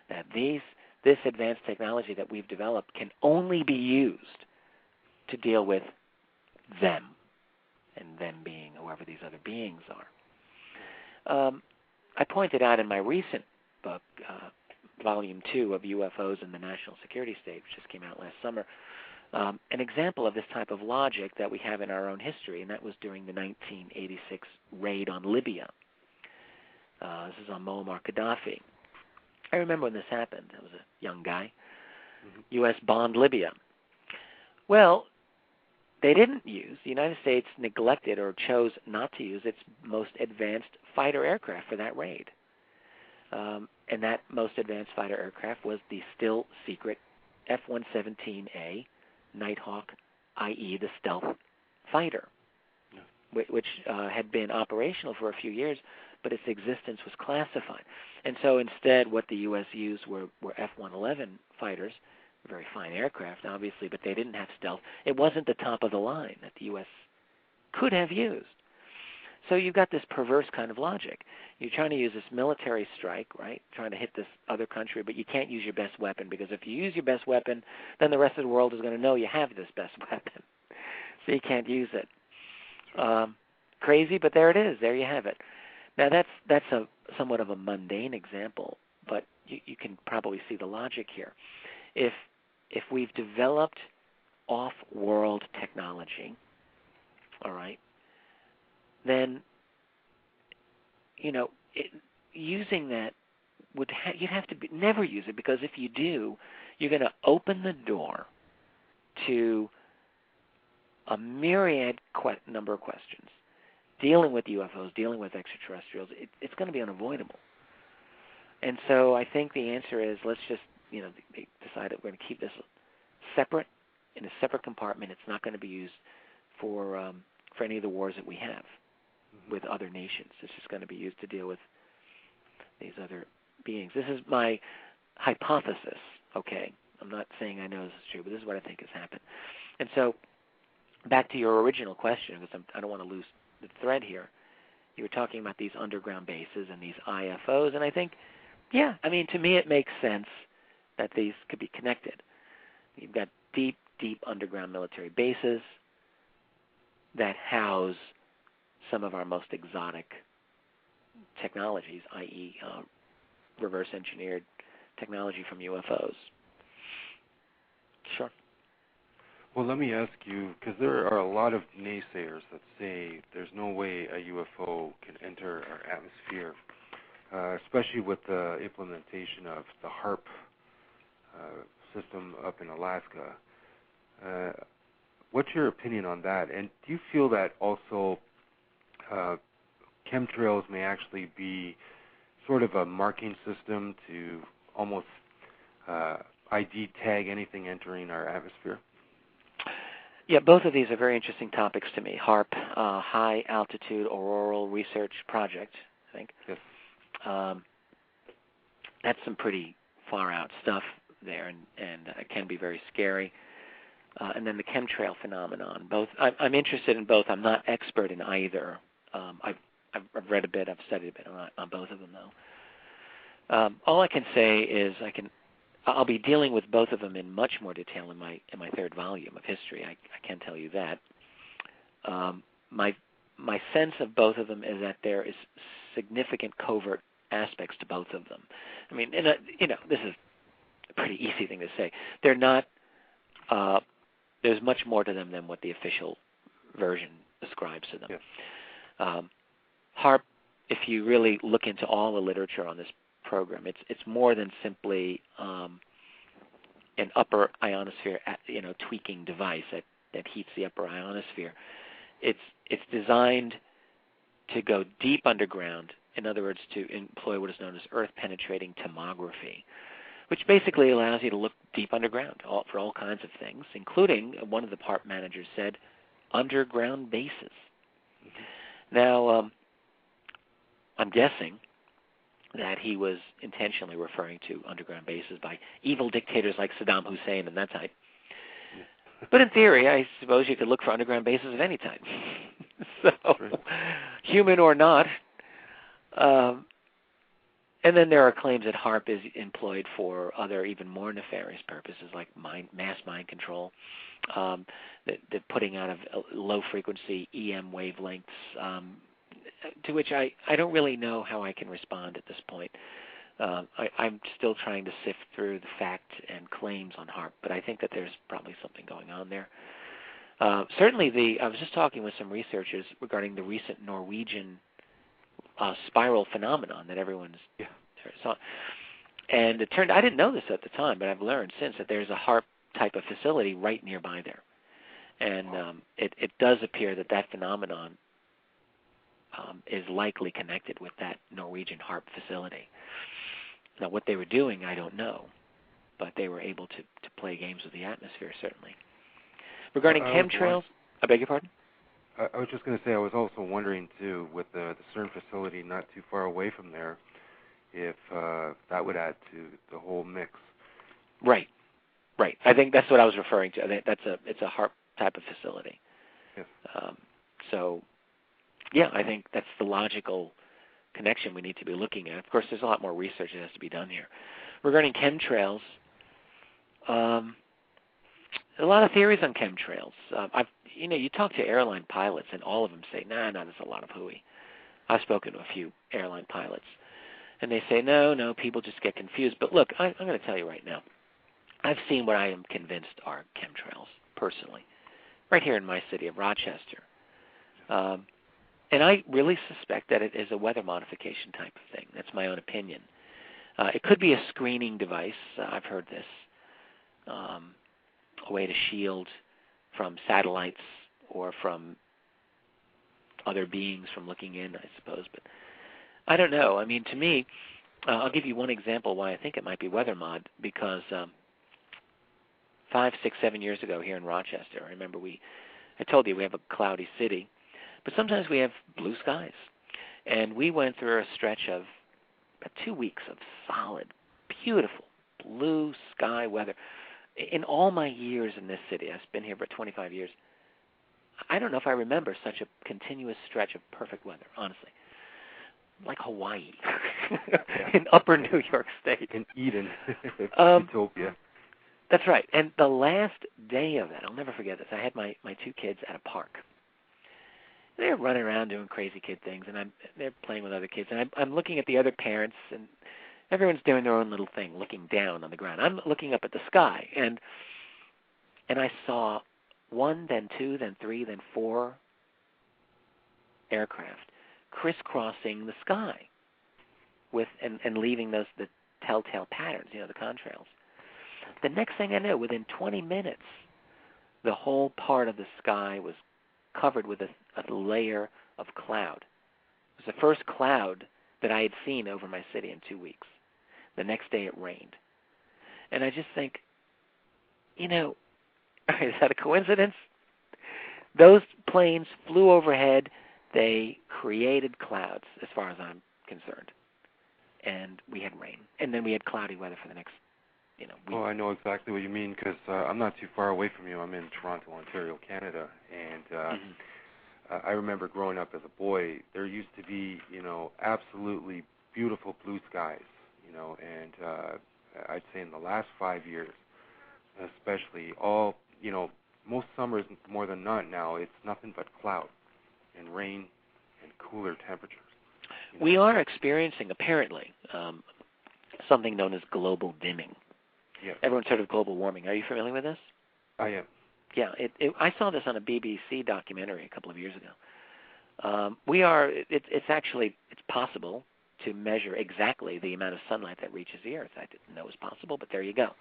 that this advanced technology that we've developed can only be used to deal with them, and them being whoever these other beings are. I pointed out in my recent book, Volume 2 of UFOs in the National Security State, which just came out last summer, an example of this type of logic that we have in our own history, and that was during the 1986 raid on Libya. This is on Muammar Gaddafi. I remember when this happened. I was a young guy. U.S. bombed Libya. Well, they didn't use, the United States neglected or chose not to use its most advanced fighter aircraft for that raid. And that most advanced fighter aircraft was the still secret F-117A Nighthawk, i.e. the stealth fighter, which had been operational for a few years, but its existence was classified. And so instead what the U.S. used were F-111 fighters, very fine aircraft, obviously, but they didn't have stealth. It wasn't the top of the line that the U.S. could have used. So you've got this perverse kind of logic. You're trying to use this military strike, right, trying to hit this other country, but you can't use your best weapon, because if you use your best weapon, then the rest of the world is going to know you have this best weapon. So you can't use it. Crazy, but there it is. There you have it. Now that's a somewhat of a mundane example, but you can probably see the logic here. If we've developed off-world technology, all right, then using that you'd have to never use it, because if you do, you're going to open the door to a myriad number of questions. Dealing with UFOs, dealing with extraterrestrials, it's going to be unavoidable. And so I think the answer is, let's just, they decide that we're going to keep this separate in a separate compartment. It's not going to be used for any of the wars that we have with other nations. It's just going to be used to deal with these other beings. This is my hypothesis, okay? I'm not saying I know this is true, but this is what I think has happened. And so, back to your original question, because I don't want to lose the thread here. You were talking about these underground bases and these IFOs, and I think, yeah, I mean, to me it makes sense that these could be connected. You've got deep, deep underground military bases that house some of our most exotic technologies, i.e. reverse-engineered technology from UFOs. Sure. Well, let me ask you, because there are a lot of naysayers that say there's no way a UFO can enter our atmosphere, especially with the implementation of the HARP system up in Alaska. What's your opinion on that? And do you feel that also chemtrails may actually be sort of a marking system to almost ID tag anything entering our atmosphere? Yeah, both of these are very interesting topics to me. HARP, High Altitude Auroral Research Project, I think. Yes. That's some pretty far-out stuff there, and it can be very scary. And then the chemtrail phenomenon. Both, I'm interested in both. I'm not expert in either. I've read a bit. I've studied a bit on both of them, though. All I can say is I'll be dealing with both of them in much more detail in my third volume of history. I can tell you that. My sense of both of them is that there is significant covert aspects to both of them. I mean, this is a pretty easy thing to say. They're not. There's much more to them than what the official version ascribes to them. Yeah. HARP, if you really look into all the literature on this program, it's more than simply an upper ionosphere, tweaking device that heats the upper ionosphere. It's designed to go deep underground. In other words, to employ what is known as earth-penetrating tomography, which basically allows you to look deep underground for all kinds of things, including, one of the HARP managers said, underground bases. Mm-hmm. Now, I'm guessing that he was intentionally referring to underground bases by evil dictators like Saddam Hussein and that type. But in theory, I suppose you could look for underground bases at any time. So, human or not. And then there are claims that HARP is employed for other, even more nefarious purposes, like mass mind control, the putting out of low-frequency EM wavelengths, to which I don't really know how I can respond at this point. I'm still trying to sift through the facts and claims on HARP, but I think that there's probably something going on there. Certainly, I was just talking with some researchers regarding the recent Norwegian spiral phenomenon that everyone's saw. And it turned, I didn't know this at the time, but I've learned since that there's a HARP type of facility right nearby there. And it does appear that phenomenon is likely connected with that Norwegian HARP facility. Now, what they were doing, I don't know, but they were able to play games with the atmosphere, certainly. Regarding chemtrails, I beg your pardon? I was just going to say, I was also wondering, too, with the CERN facility not too far away from there, if that would add to the whole mix. Right. I think that's what I was referring to. I think it's a HARP type of facility. Yes. So, yeah, I think that's the logical connection we need to be looking at. Of course, there's a lot more research that has to be done here. Regarding chemtrails, a lot of theories on chemtrails. You talk to airline pilots, and all of them say, no, there's a lot of hooey. I've spoken to a few airline pilots, and they say, no, people just get confused. But look, I'm going to tell you right now, I've seen what I am convinced are chemtrails, personally, right here in my city of Rochester. And I really suspect that it is a weather modification type of thing. That's my own opinion. It could be a screening device. I've heard this. A way to shield from satellites or from other beings from looking in, I suppose. But I don't know. I mean, to me, I'll give you one example why I think it might be weather mod, because 5, 6, 7 years ago here in Rochester. I remember I told you we have a cloudy city, but sometimes we have blue skies. And we went through a stretch of about 2 weeks of solid, beautiful blue sky weather. In all my years in this city, I've been here for 25 years, I don't know if I remember such a continuous stretch of perfect weather, honestly. Like Hawaii, in upper New York State. In Eden, Utopia. That's right. And the last day of that, I'll never forget this, I had my 2 kids at a park. They're running around doing crazy kid things, and they're playing with other kids. And I'm looking at the other parents, and everyone's doing their own little thing, looking down on the ground. I'm looking up at the sky, and I saw 1, then 2, then 3, then 4 aircraft crisscrossing the sky and leaving the telltale patterns, the contrails. The next thing I knew, within 20 minutes, the whole part of the sky was covered with a layer of cloud. It was the first cloud that I had seen over my city in 2 weeks. The next day it rained. And I just think, is that a coincidence? Those planes flew overhead. They created clouds, as far as I'm concerned. And we had rain. And then we had cloudy weather for the next, week. Oh, I know exactly what you mean, because I'm not too far away from you. I'm in Toronto, Ontario, Canada. And I remember growing up as a boy, there used to be, absolutely beautiful blue skies, and I'd say in the last 5 years, especially, most summers more than not now, it's nothing but cloud and rain and cooler temperatures. We are experiencing, apparently, something known as global dimming. Yes. Everyone's heard of global warming. Are you familiar with this? I am. Yeah, I saw this on a BBC documentary a couple of years ago. It's possible to measure exactly the amount of sunlight that reaches the Earth. I didn't know it was possible, but there you go.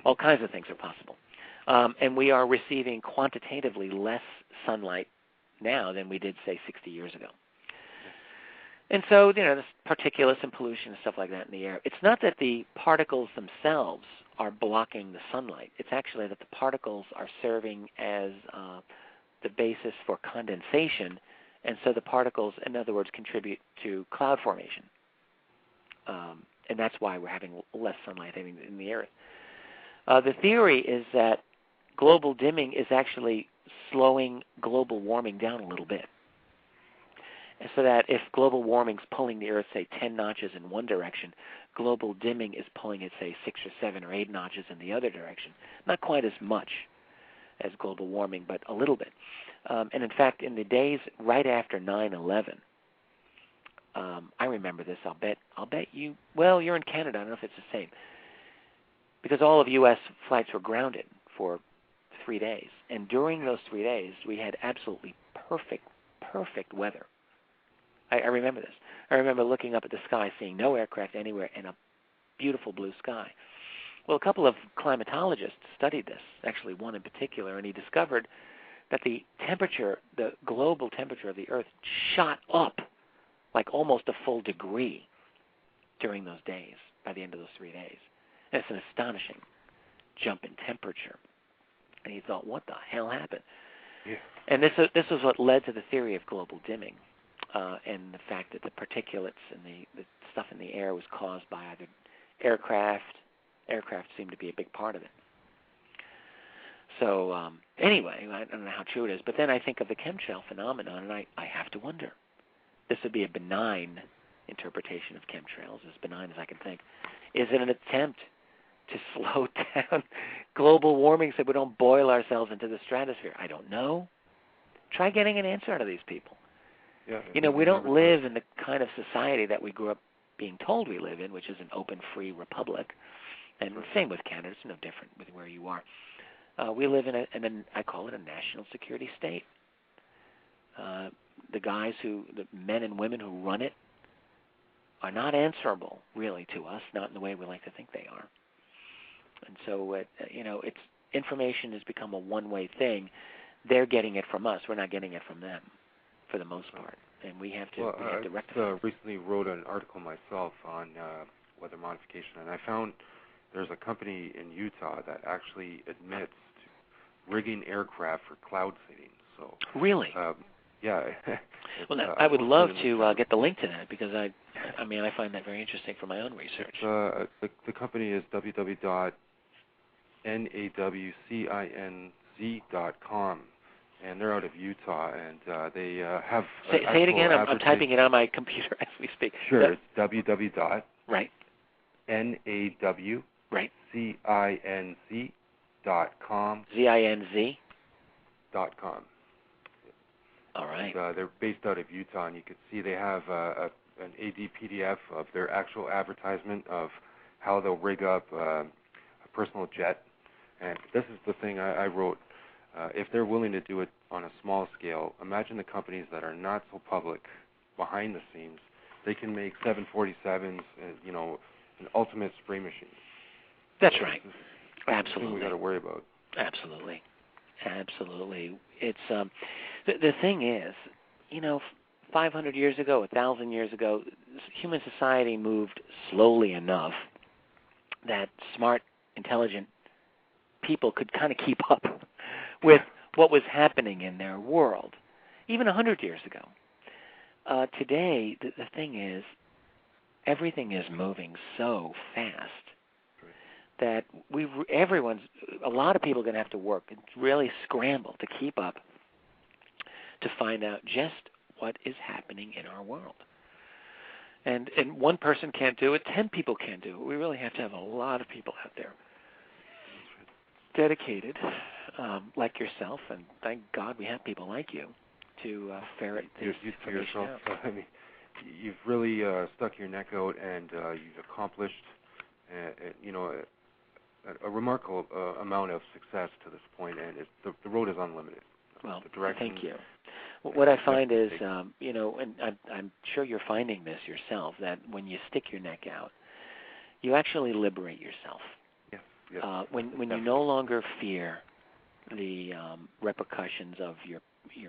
All kinds of things are possible. And we are receiving quantitatively less sunlight now than we did, say, 60 years ago. And so, there's particulates and pollution and stuff like that in the air. It's not that the particles themselves are blocking the sunlight. It's actually that the particles are serving as the basis for condensation, and so the particles, in other words, contribute to cloud formation. And that's why we're having less sunlight hitting in the Earth. The theory is that global dimming is actually slowing global warming down a little bit. So that if global warming's pulling the Earth, say, 10 notches in one direction, global dimming is pulling it, say, 6 or 7 or 8 notches in the other direction. Not quite as much as global warming, but a little bit. And in fact, in the days right after 9/11, I remember this. I'll bet you. Well, you're in Canada. I don't know if it's the same, because all of U.S. flights were grounded for 3 days, and during those 3 days, we had absolutely perfect weather. I remember this. I remember looking up at the sky, seeing no aircraft anywhere, and a beautiful blue sky. Well, a couple of climatologists studied this, actually one in particular, and he discovered that the global temperature of the Earth shot up like almost a full degree during those days, by the end of those 3 days. And it's an astonishing jump in temperature. And he thought, what the hell happened? Yeah. And this was what led to the theory of global dimming. And the fact that the particulates and the stuff in the air was caused by either aircraft. Aircraft seemed to be a big part of it. So anyway, I don't know how true it is, but then I think of the chemtrail phenomenon, and I have to wonder. This would be a benign interpretation of chemtrails, as benign as I can think. Is it an attempt to slow down global warming so we don't boil ourselves into the stratosphere? I don't know. Try getting an answer out of these people. Yeah, we don't live in the kind of society that we grew up being told we live in, which is an open, free republic. And the same with Canada. It's no different with where you are. We live in I call it a national security state. The men and women who run it are not answerable, really, to us, not in the way we like to think they are. And so, it's information has become a one-way thing. They're getting it from us. We're not getting it from them, for the most part. And we have to rectify. I recently wrote an article myself on weather modification, and I found there's a company in Utah that actually admits to rigging aircraft for cloud seeding. So really, yeah. Well, I would love to get the link to that, because I find that very interesting for my own research. The company is www.nawcinz.com, and they're out of Utah, and they have. Say it again. I'm typing it on my computer as we speak. Sure, it's www. Right. NAW. Right. CINZ.com. ZINZ.com. All right. And, they're based out of Utah, and you can see they have an AD PDF of their actual advertisement of how they'll rig up a personal jet. And this is the thing I wrote. If they're willing to do it on a small scale, imagine the companies that are not so public behind the scenes. They can make 747s, an ultimate spray machine. That's right. Absolutely. We got to worry about. Absolutely. It's the thing is, 500 years ago, 1,000 years ago, human society moved slowly enough that smart, intelligent people could kind of keep up with what was happening in their world, even 100 years ago. Today, the thing is, everything is moving so fast that a lot of people are going to have to work and really scramble to keep up, to find out just what is happening in our world. And one person can't do it, 10 people can't do it. We really have to have a lot of people out there dedicated, like yourself, and thank God we have people like you to ferret this information out. I mean, you've really stuck your neck out, and you've accomplished, a remarkable amount of success to this point, and the road is unlimited. Well, the direction, thank you. What I find is, and I'm sure you're finding this yourself, that when you stick your neck out, you actually liberate yourself. Yes. When you no longer fear the repercussions of your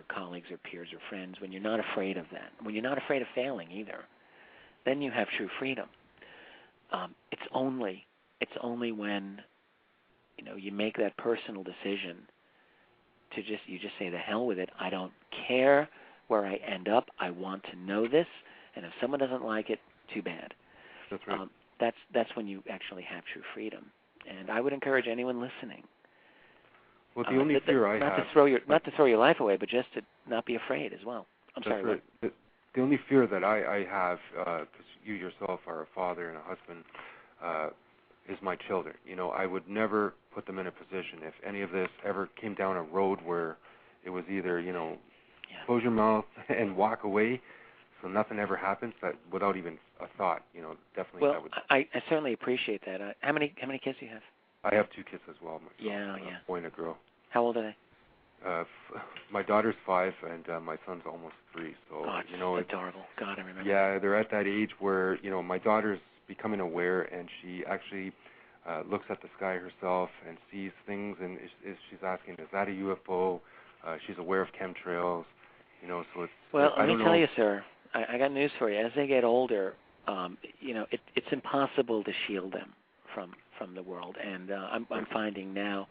colleagues or peers or friends, when you're not afraid of that, when you're not afraid of failing either, then you have true freedom. It's only when you make that personal decision to you just say, the hell with it. I don't care where I end up. I want to know this, and if someone doesn't like it, too bad. That's right. That's when you actually have true freedom. And I would encourage anyone listening. Well, the only fear I have, not to throw your life away, but just to not be afraid as well. I'm sorry. Right. The only fear that I have, because you yourself are a father and a husband, is my children. I would never put them in a position, if any of this ever came down a road where it was either, close your mouth and walk away, so nothing ever happens, that without even a thought, definitely. Well, that would. I certainly appreciate that. How many kids do you have? I have 2 kids as well. Myself, yeah. A boy and a girl. How old are they? My daughter's 5, and my son's almost 3. So it's adorable. God, I remember. Yeah, they're at that age where my daughter's becoming aware, and she actually looks at the sky herself and sees things, and she's asking, "Is that a UFO?" She's aware of chemtrails. So it's. Well, let me tell you, sir. I got news for you. As they get older, it's impossible to shield them from the world, and I'm finding now.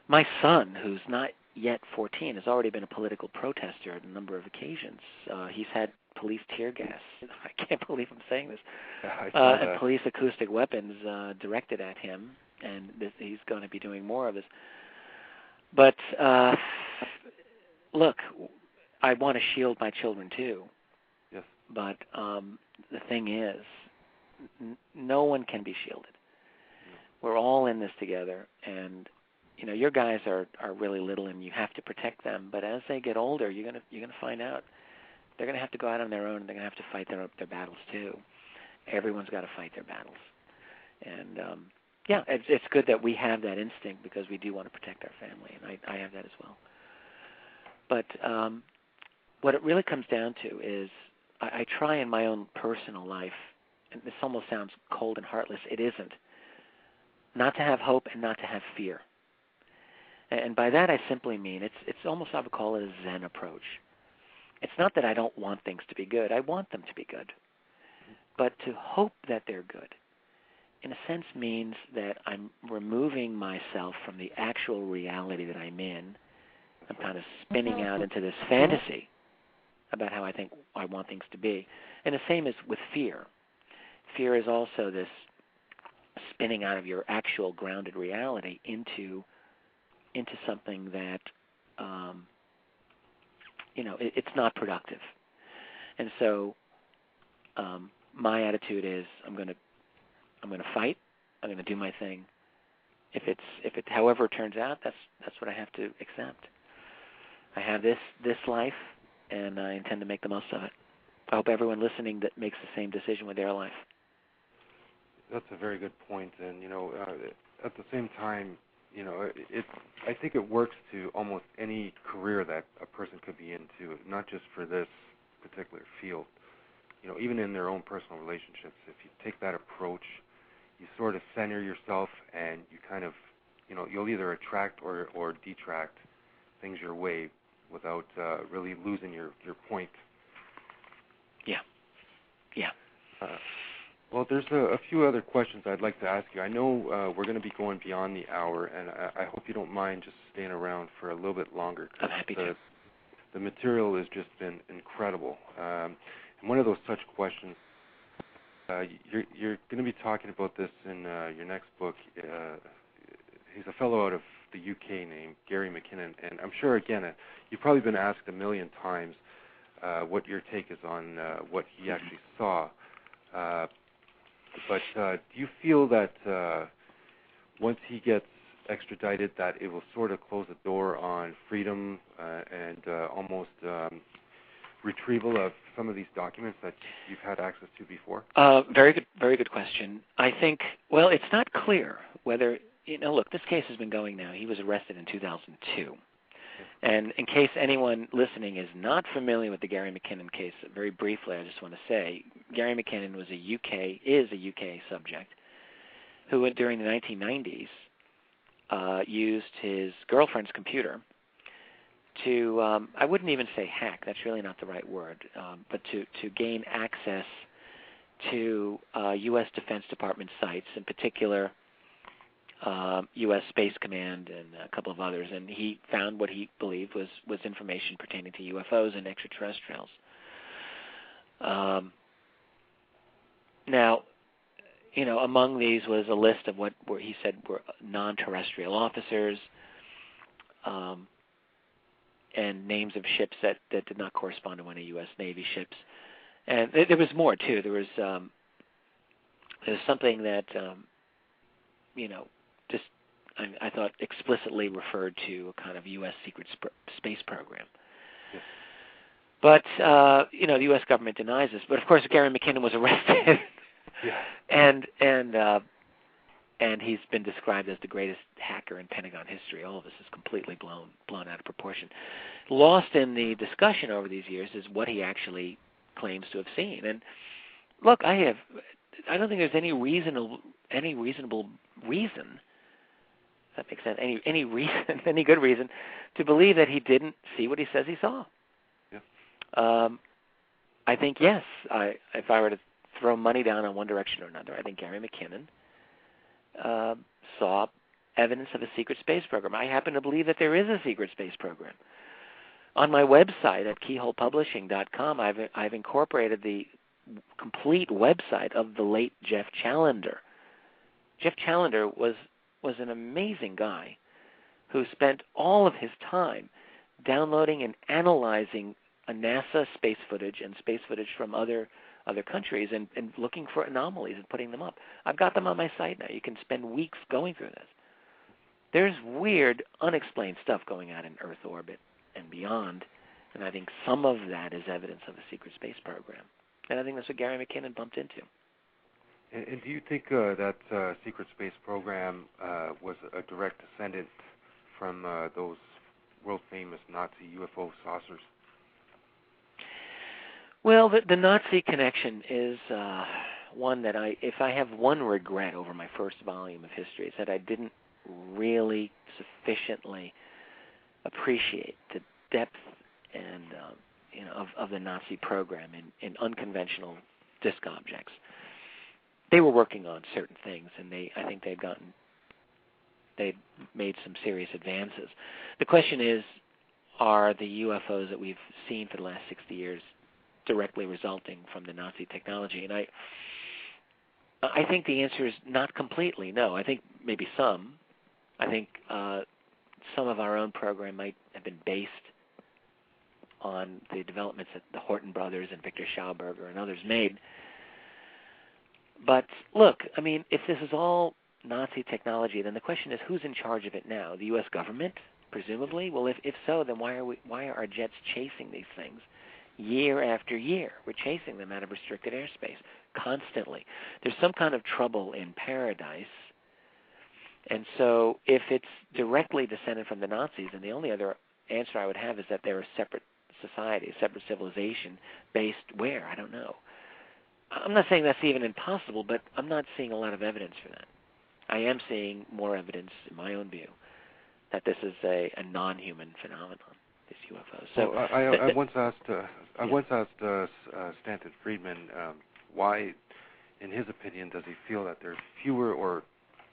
My son, who's not yet 14, has already been a political protester at a number of occasions. He's had police tear gas. I can't believe I'm saying this. And police acoustic weapons directed at him, and he's going to be doing more of this. But look, I want to shield my children too. Yes. But the thing is, no one can be shielded. We're all in this together, and your guys are really little, and you have to protect them. But as they get older, you're gonna find out they're gonna have to go out on their own, and they're gonna have to fight their battles too. Everyone's got to fight their battles, and it's good that we have that instinct, because we do want to protect our family, and I have that as well. But what it really comes down to is I try in my own personal life, and this almost sounds cold and heartless. It isn't. Not to have hope and not to have fear. And by that I simply mean it's almost, I would call it a Zen approach. It's not that I don't want things to be good. I want them to be good. But to hope that they're good in a sense, means that I'm removing myself from the actual reality that I'm in. I'm kind of spinning out into this fantasy about how I think I want things to be. And the same is with fear. Fear is also this spinning out of your actual grounded reality into something that, it's not productive. And so my attitude is I'm going to fight. I'm going to do my thing. If it however it turns out, that's what I have to accept. I have this life, and I intend to make the most of it. I hope everyone listening that makes the same decision with their life. That's a very good point, and at the same time, I think it works to almost any career that a person could be into, not just for this particular field. Even in their own personal relationships, if you take that approach, you sort of center yourself, and you kind of, you'll either attract or detract things your way without really losing your point. Yeah. Well, there's a few other questions I'd like to ask you. I know we're going to be going beyond the hour, and I hope you don't mind just staying around for a little bit longer. I'm happy to. The material has just been incredible. And one of those such questions, you're going to be talking about this in your next book. He's a fellow out of the UK named Gary McKinnon, and I'm sure, again, you've probably been asked a million times what your take is on what he actually saw. But do you feel that once he gets extradited, that it will sort of close the door on freedom and almost retrieval of some of these documents that you've had access to before? Very good question. I think, well, it's not clear whether, look, this case has been going now. He was arrested in 2002. And in case anyone listening is not familiar with the Gary McKinnon case, very briefly, I just want to say, Gary McKinnon is a UK subject who, during the 1990s, used his girlfriend's computer to, I wouldn't even say hack, that's really not the right word, but to gain access to U.S. Defense Department sites, in particular U.S. Space Command and a couple of others, and he found what he believed was information pertaining to UFOs and extraterrestrials. Now, among these was a list of what he said were non-terrestrial officers, and names of ships that did not correspond to any U.S. Navy ships. And there was more, too. There was something that, just I thought explicitly referred to a kind of U.S. secret space program. Yes. But, the U.S. government denies this. But, of course, Gary McKinnon was arrested. Yeah. And he's been described as the greatest hacker in Pentagon history. All of this is completely blown out of proportion. Lost in the discussion over these years is what he actually claims to have seen. And look, I don't think there's any reasonable reason. If that makes sense. Any good reason to believe that he didn't see what he says he saw. Yeah. I think yes. If I were to throw money down on one direction or another, I think Gary McKinnon saw evidence of a secret space program. I happen to believe that there is a secret space program. On my website at keyholepublishing.com, I've incorporated the complete website of the late Jeff Challenger. Jeff Challenger was an amazing guy who spent all of his time downloading and analyzing NASA space footage and space footage from other countries and looking for anomalies and putting them up. I've got them on my site now. You can spend weeks going through this. There's weird, unexplained stuff going on in Earth orbit and beyond, and I think some of that is evidence of a secret space program. And I think that's what Gary McKinnon bumped into. And do you think that secret space program was a direct descendant from those world-famous Nazi UFO saucers? Well, the Nazi connection is one that if I have one regret over my first volume of history, it's that I didn't really sufficiently appreciate the depth and of the Nazi program in unconventional disc objects. they were working on certain things, and I think they'd made some serious advances. The question is, are the UFOs that we've seen for the last 60 years directly resulting from the Nazi technology? And I think the answer is not completely, no. I think maybe some. I think some of our own program might have been based on the developments that the Horton brothers and Victor Schauberger and others made. But look, I mean, if this is all Nazi technology, then the question is, who's in charge of it now? The U.S. government, presumably? Well, if so, then why are our jets chasing these things year after year? We're chasing them out of restricted airspace constantly. There's some kind of trouble in paradise. And so if it's directly descended from the Nazis, then the only other answer I would have is that they're a separate society, a separate civilization based where? I don't know. I'm not saying that's even impossible, but I'm not seeing a lot of evidence for that. I am seeing more evidence, in my own view, that this is a non-human phenomenon, this UFO. So well, I once asked Stanton Friedman why, in his opinion, does he feel that there's fewer or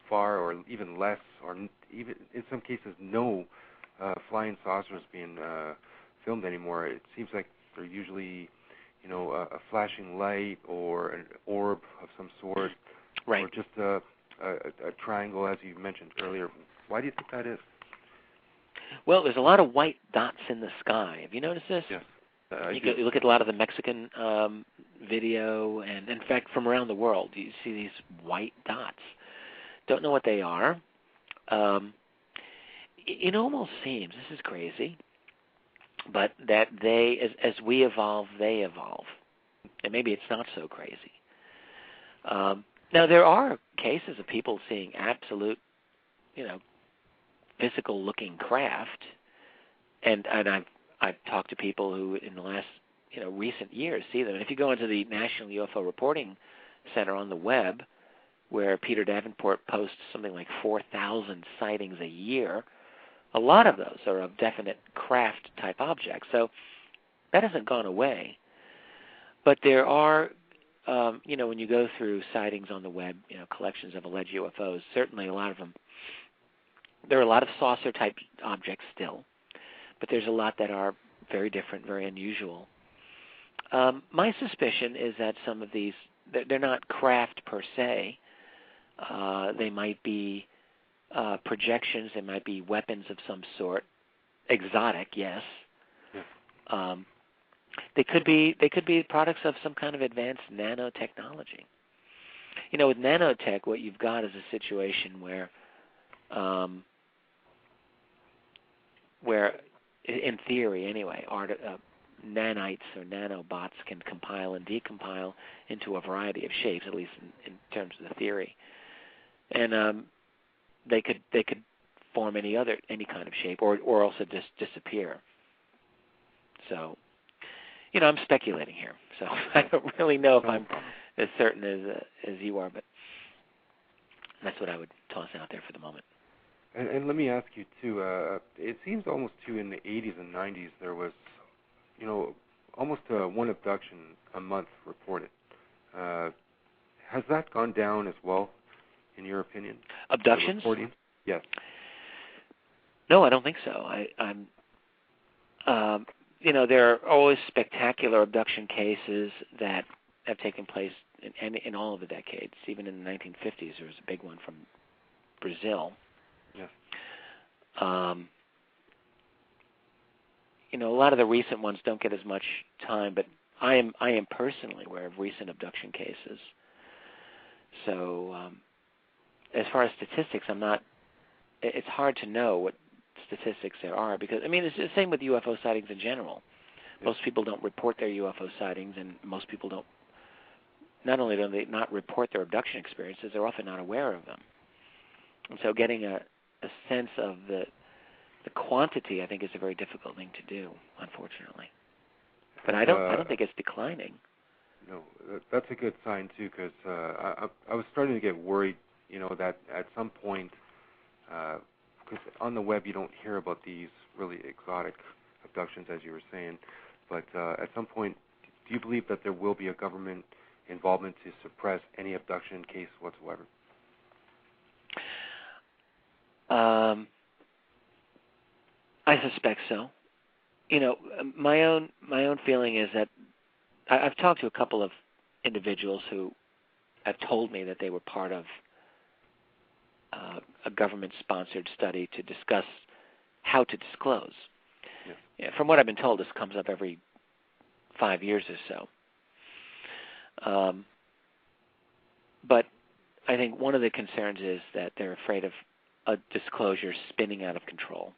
far or even less or even in some cases no flying saucers being filmed anymore. It seems like they're usually, a flashing light or an orb of some sort, right, or just a triangle, as you mentioned earlier. Why do you think that is? Well, there's a lot of white dots in the sky. Have you noticed this? Yes. You look at a lot of the Mexican video, and in fact, from around the world, you see these white dots. Don't know what they are. It almost seems, this is crazy, but that as we evolve, they evolve. And maybe it's not so crazy. Now, there are cases of people seeing absolute, physical-looking craft, and I've talked to people who, in the last, recent years, see them. And if you go into the National UFO Reporting Center on the web, where Peter Davenport posts something like 4,000 sightings a year, a lot of those are of definite craft-type objects. So that hasn't gone away. But there are, when you go through sightings on the web, collections of alleged UFOs, certainly a lot of them, there are a lot of saucer-type objects still, but there's a lot that are very different, very unusual. My suspicion is that some of these, they're not craft per se. They might be projections. They might be weapons of some sort. Exotic, yes. Yeah. They could be products of some kind of advanced nanotechnology. With nanotech, what you've got is a situation where in theory anyway, nanites or nanobots can compile and decompile into a variety of shapes, at least in terms of the theory. And they could form any kind of shape, or also just disappear. So, I'm speculating here, so I don't really know if I'm as certain as you are, but that's what I would toss out there for the moment. And let me ask you too. It seems almost too in the 80s and 90s there was, almost one abduction a month reported. Has that gone down as well, in your opinion? Abductions? Yes. No, I don't think so. There are always spectacular abduction cases that have taken place in all of the decades. Even in the 1950s, there was a big one from Brazil. Yes. A lot of the recent ones don't get as much time, but I am personally aware of recent abduction cases. So, as far as statistics, it's hard to know what statistics there are, because, it's the same with UFO sightings in general. Yes. Most people don't report their UFO sightings, and most people don't, not only do they not report their abduction experiences, they're often not aware of them. And so getting a sense of the quantity, I think, is a very difficult thing to do, unfortunately. But I don't think it's declining. No, that's a good sign too, because I was starting to get worried, that at some point, because on the web you don't hear about these really exotic abductions, as you were saying, but at some point, do you believe that there will be a government involvement to suppress any abduction case whatsoever? I suspect so. You know, my own feeling is that I've talked to a couple of individuals who have told me that they were part of a government-sponsored study to discuss how to disclose. Yeah. Yeah, from what I've been told, this comes up every 5 years or so. But I think one of the concerns is that they're afraid of a disclosure spinning out of control.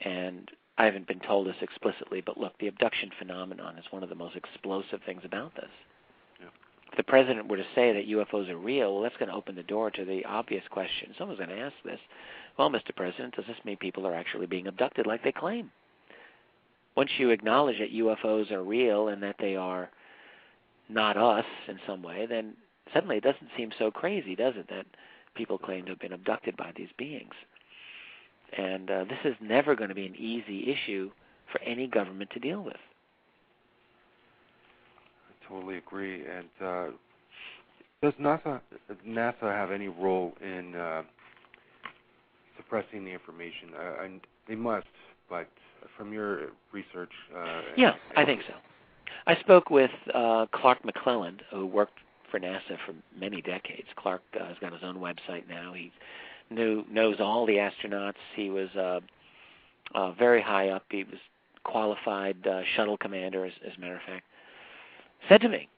And I haven't been told this explicitly, but look, the abduction phenomenon is one of the most explosive things about this. Yeah. If the president were to say that UFOs are real, well, that's going to open the door to the obvious question. Someone's going to ask this. Well, Mr. President, does this mean people are actually being abducted like they claim? Once you acknowledge that UFOs are real and that they are not us in some way, then suddenly it doesn't seem so crazy, does it, that people claim to have been abducted by these beings. And this is never going to be an easy issue for any government to deal with. I totally agree. And does NASA have any role in suppressing the information? And they must, but from your research... yeah, I think so. I spoke with Clark McClelland, who worked for NASA for many decades. Clark has got his own website now. He knows all the astronauts. He was very high up. He was qualified shuttle commander, as a matter of fact. Said to me,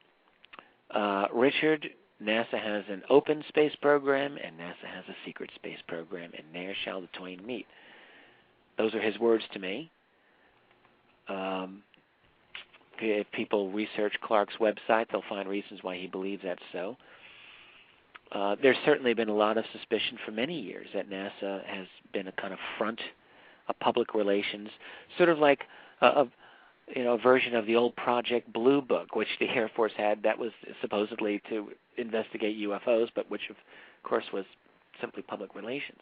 Richard, NASA has an open space program and NASA has a secret space program, and there shall the twain meet. Those are his words to me. If people research Clark's website, they'll find reasons why he believes that's so. There's certainly been a lot of suspicion for many years that NASA has been a kind of front, a public relations, sort of like a version of the old Project Blue Book, which the Air Force had that was supposedly to investigate UFOs, but which, of course, was simply public relations.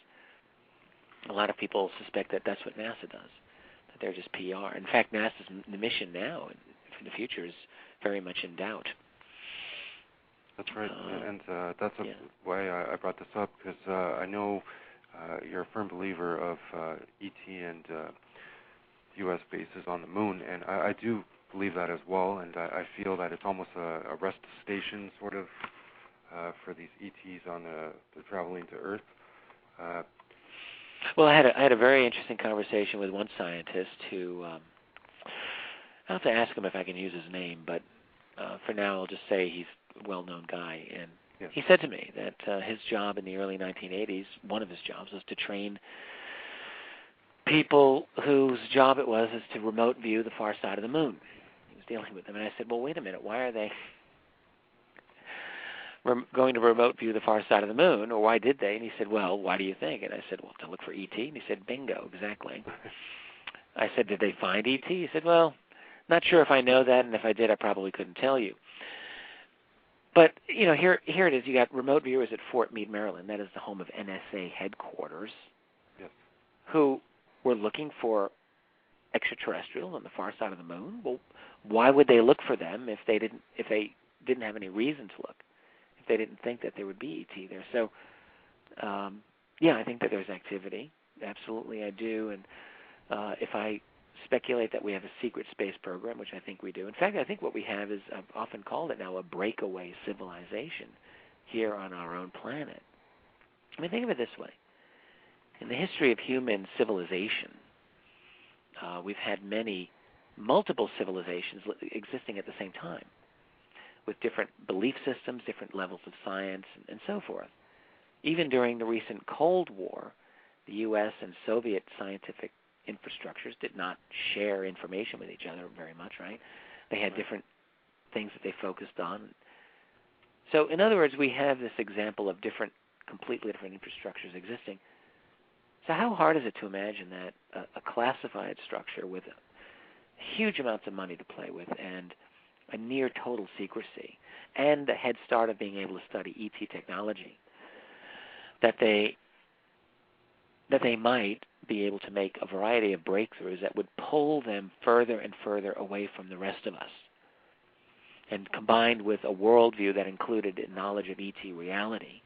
A lot of people suspect that that's what NASA does, that they're just PR. In fact, NASA's mission now in the future is very much in doubt. That's right, and that's why I brought this up, because I know you're a firm believer of ET and U.S. bases on the moon, and I do believe that as well, and I feel that it's almost a rest station, sort of, for these ETs on the traveling to Earth. Well, I had a very interesting conversation with one scientist who, I'll have to ask him if I can use his name, but for now I'll just say he's a well-known guy. And yes. He said to me that his job in the early 1980s, one of his jobs, was to train people whose job it was is to remote view the far side of the moon. He was dealing with them, and I said, well, wait a minute, why are they going to remote view the far side of the moon, or why did they? And he said, well, why do you think? And I said, well, to look for ET. And he said, bingo, exactly. I said, did they find ET? He said, well, not sure if I know that, and if I did, I probably couldn't tell you. But, here it is. You got remote viewers at Fort Meade, Maryland. That is the home of NSA headquarters, yes, who were looking for extraterrestrials on the far side of the moon. Well, why would they look for them if they didn't have any reason to look? If they didn't think that there would be ET there. So, I think that there's activity. Absolutely, I do. And if I speculate that we have a secret space program, which I think we do. In fact, I think what we have is, I've often called it now, a breakaway civilization here on our own planet. I mean, think of it this way. In the history of human civilization, we've had multiple civilizations existing at the same time, with different belief systems, different levels of science, and so forth. Even during the recent Cold War, the U.S. and Soviet scientific infrastructures did not share information with each other very much, right? They had different things that they focused on. So, in other words, we have this example of completely different infrastructures existing. So how hard is it to imagine that a classified structure with huge amounts of money to play with and a near total secrecy and the head start of being able to study ET technology, that they might be able to make a variety of breakthroughs that would pull them further and further away from the rest of us? and combined with a worldview that included knowledge of ET reality,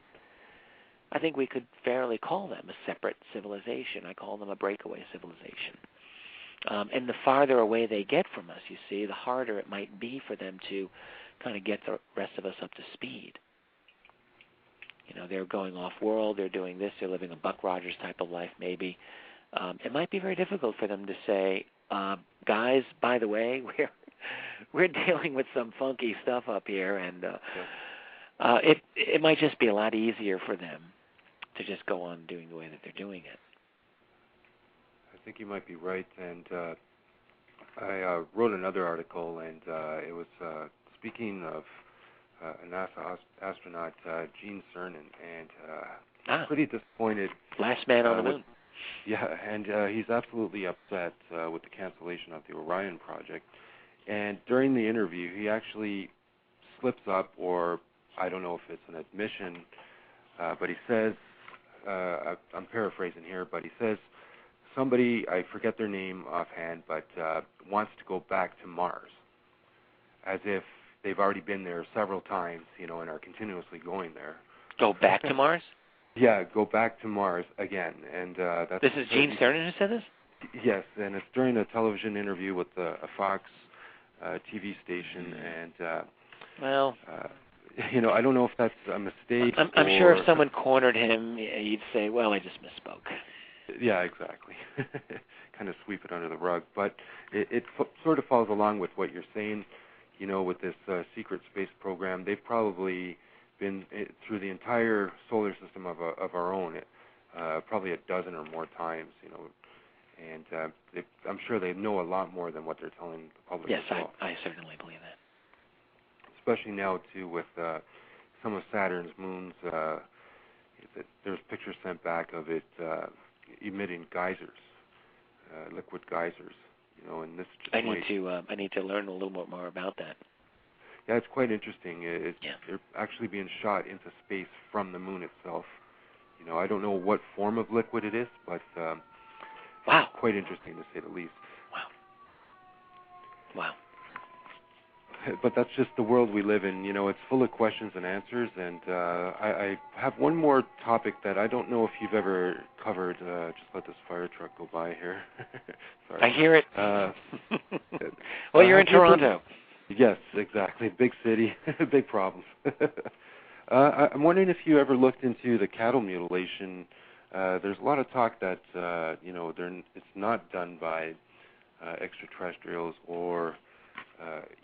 I think we could fairly call them a separate civilization. I call them a breakaway civilization. And the farther away they get from us, you see, the harder it might be for them to kind of get the rest of us up to speed. You know, they're going off-world, they're doing this, they're living a Buck Rogers type of life maybe. It might be very difficult for them to say, guys, by the way, we're dealing with some funky stuff up here, and it might just be a lot easier for them to just go on doing the way that they're doing it. I think you might be right, and I wrote another article, and it was speaking of a NASA astronaut, Gene Cernan, and pretty disappointed. Last man on the moon. Yeah, and he's absolutely upset with the cancellation of the Orion project. And during the interview, he actually slips up, or I don't know if it's an admission, but he says, I'm paraphrasing here, but he says somebody, I forget their name offhand, but wants to go back to Mars, as if they've already been there several times, you know, and are continuously going there. Go back to Mars? Yeah, go back to Mars again. And that's this is Gene Cernan who said this? Yes, and it's during a television interview with a Fox TV station, and you know, I don't know if that's a mistake. I'm sure if someone cornered him, you'd say, well, I just misspoke. Yeah, exactly. Kind of sweep it under the rug. But it sort of falls along with what you're saying, you know, with this secret space program. They've probably been through the entire solar system of our own, probably a dozen or more times, you know, and I'm sure they know a lot more than what they're telling the public. Yes, as well. I certainly believe that. Especially now, too, with some of Saturn's moons. There's pictures sent back of it emitting geysers, liquid geysers. You know, and this just I need to learn a little bit more about that. Yeah, it's quite interesting. They're actually being shot into space from the moon itself. You know, I don't know what form of liquid it is, but wow, it's quite interesting to say the least. Wow. But that's just the world we live in. You know, it's full of questions and answers. And I have one more topic that I don't know if you've ever covered. Just let this fire truck go by here. Sorry. I hear it. Well, you're in Toronto. Yes, exactly. Big city, big problems. I'm wondering if you ever looked into the cattle mutilation. There's a lot of talk that you know, it's not done by extraterrestrials or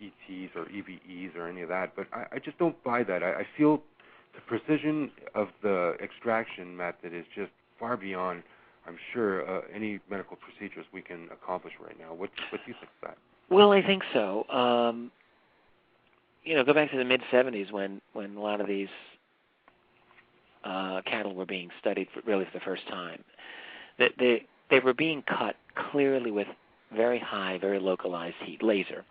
ETs or EVEs or any of that, but I just don't buy that. I feel the precision of the extraction method is just far beyond, I'm sure, any medical procedures we can accomplish right now. What do you think of that? Well, I think so. You know, go back to the mid-'70s when a lot of these cattle were being studied for the first time. They were being cut clearly with very high, very localized heat, laser.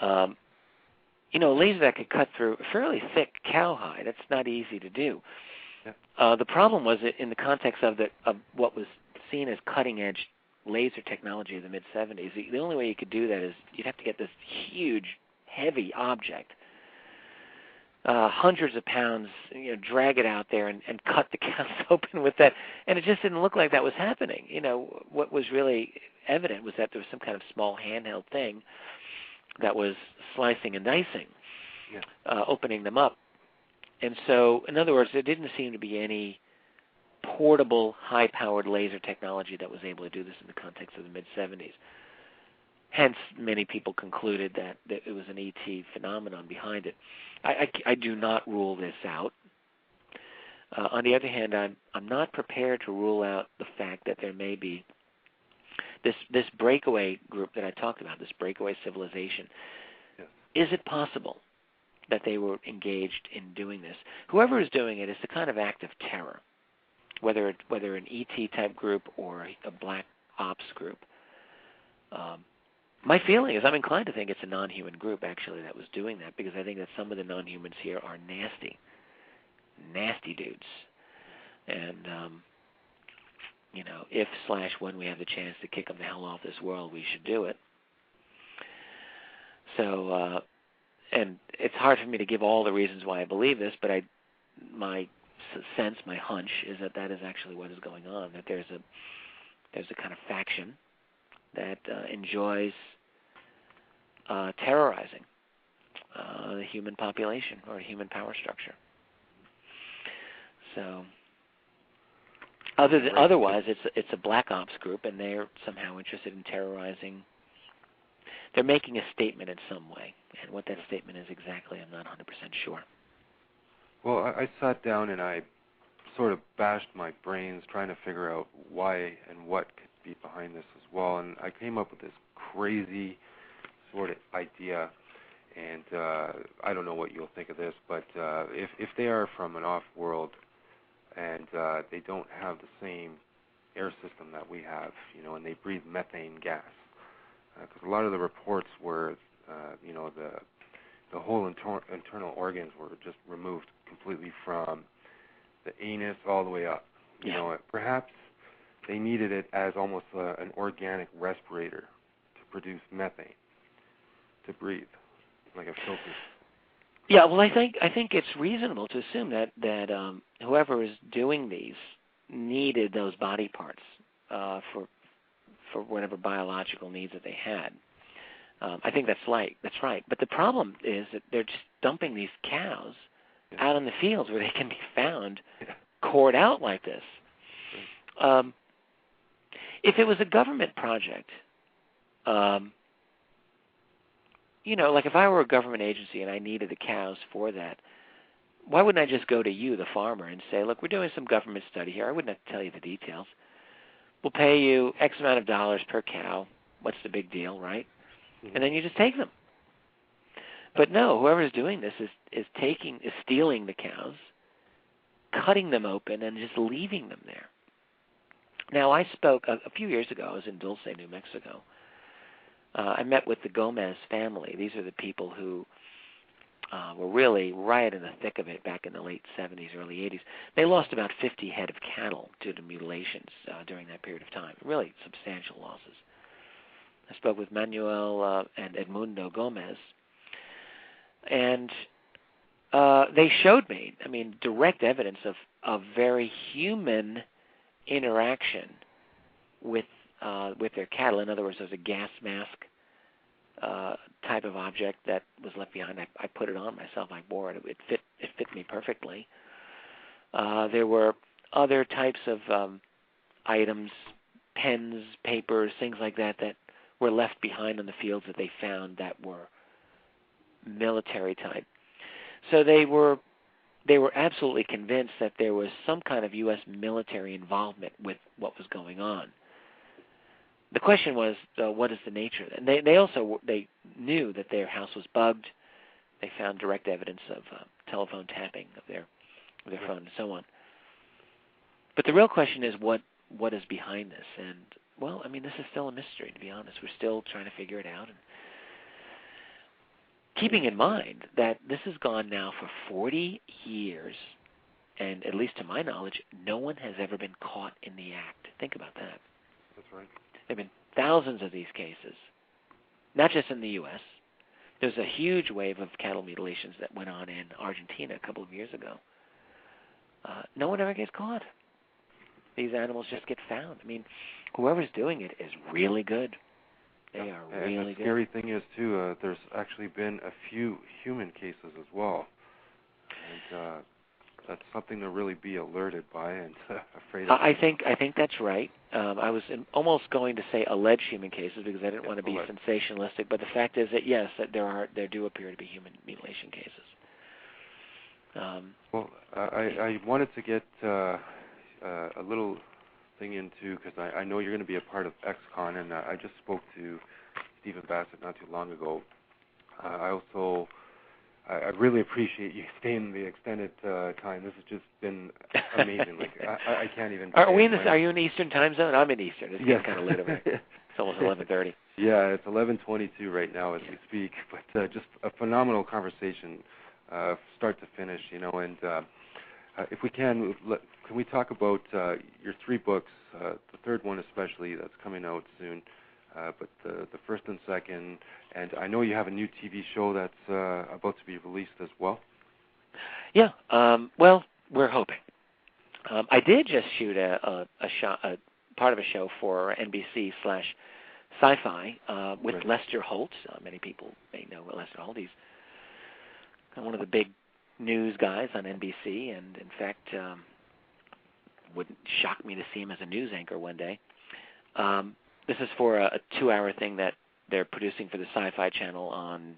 You know, a laser that could cut through a fairly thick cowhide, that's not easy to do. Yeah. The problem was that in the context of what was seen as cutting-edge laser technology of the mid-'70s, the only way you could do that is you'd have to get this huge, heavy object, hundreds of pounds, you know, drag it out there and cut the cows open with that. And it just didn't look like that was happening. You know, what was really evident was that there was some kind of small handheld thing that was slicing and dicing, opening them up. And so, in other words, there didn't seem to be any portable, high-powered laser technology that was able to do this in the context of the mid-'70s. Hence, many people concluded that it was an ET phenomenon behind it. I do not rule this out. On the other hand, I'm not prepared to rule out the fact that there may be this breakaway group that I talked about, this breakaway civilization. Yes. Is it possible that they were engaged in doing this? Whoever is doing it is the kind of act of terror, whether an ET-type group or a black ops group. My feeling is I'm inclined to think it's a non-human group, actually, that was doing that, because I think that some of the non-humans here are nasty dudes. And, you know, if/when we have the chance to kick them the hell off this world, we should do it. So and it's hard for me to give all the reasons why I believe this, but my sense, my hunch, is that is actually what is going on. That there's a kind of faction that enjoys terrorizing the human population or the human power structure. So, otherwise, it's a black ops group, and they're somehow interested in terrorizing. They're making a statement in some way, and what that statement is exactly, I'm not 100% sure. Well, I sat down and I sort of bashed my brains trying to figure out why and what could be behind this as well, and I came up with this crazy sort of idea, and I don't know what you'll think of this, but if they are from an off-world and they don't have the same air system that we have, and they breathe methane gas, because a lot of the reports were, the whole internal organs were just removed completely from the anus all the way up. Perhaps they needed it as almost an organic respirator to produce methane, to breathe, like a filter. Yeah, well, I think it's reasonable to assume that whoever is doing these needed those body parts for whatever biological needs that they had. I think that's right. But the problem is that they're just dumping these cows out in the fields where they can be found, cored out like this. If it was a government project, like if I were a government agency and I needed the cows for that, why wouldn't I just go to you, the farmer, and say, look, we're doing some government study here. I wouldn't have to tell you the details. We'll pay you X amount of dollars per cow. What's the big deal, right? Mm-hmm. And then you just take them. But no, whoever's doing this is stealing the cows, cutting them open, and just leaving them there. Now, I spoke a few years ago. I was in Dulce, New Mexico. I met with the Gomez family. These are the people who were really right in the thick of it back in the late 70s, early 80s. They lost about 50 head of cattle due to mutilations during that period of time, really substantial losses. I spoke with Manuel and Edmundo Gomez, and they showed me, direct evidence of very human interaction with their cattle. In other words, there's a gas mask type of object that was left behind. I put it on myself. I wore it. It fit me perfectly. There were other types of items, pens, papers, things like that were left behind in the fields that they found that were military type. So they were absolutely convinced that there was some kind of U.S. military involvement with what was going on. The question was, what is the nature of it? And they knew that their house was bugged. They found direct evidence of telephone tapping of their phone and so on. But the real question is, what is behind this? And this is still a mystery, to be honest. We're still trying to figure it out. And keeping in mind that this has gone now for 40 years, and at least to my knowledge, no one has ever been caught in the act. Think about that. That's right. There have been thousands of these cases, not just in the U.S. There's a huge wave of cattle mutilations that went on in Argentina a couple of years ago. No one ever gets caught. These animals just get found. Whoever's doing it is really good. They are really good. And the scary thing is, too, there's actually been a few human cases as well. And that's something to really be alerted by and afraid of. I think that's right. I was almost going to say alleged human cases because I didn't want to be sensationalistic, but the fact is that, yes, that there do appear to be human mutilation cases. I wanted to get a little thing into, because I know you're going to be a part of XCon, and I just spoke to Stephen Bassett not too long ago. I really appreciate you staying the extended time. This has just been amazing. I can't even. Are you in Eastern time zone? I'm in Eastern. It's kind of late over here. It's almost 11:30. Yeah, it's 11:22 right now as we speak. But just a phenomenal conversation, start to finish. And if we can we talk about your 3 books? The third one especially that's coming out soon. but the first and second, and I know you have a new TV show that's about to be released as well. Yeah, well, we're hoping. I did just shoot a part of a show for NBC/Sci-Fi with Right. Lester Holt. Many people may know Lester Holt. He's one of the big news guys on NBC, and in fact, wouldn't shock me to see him as a news anchor one day. This is for a 2-hour thing that they're producing for the Sci-Fi Channel on,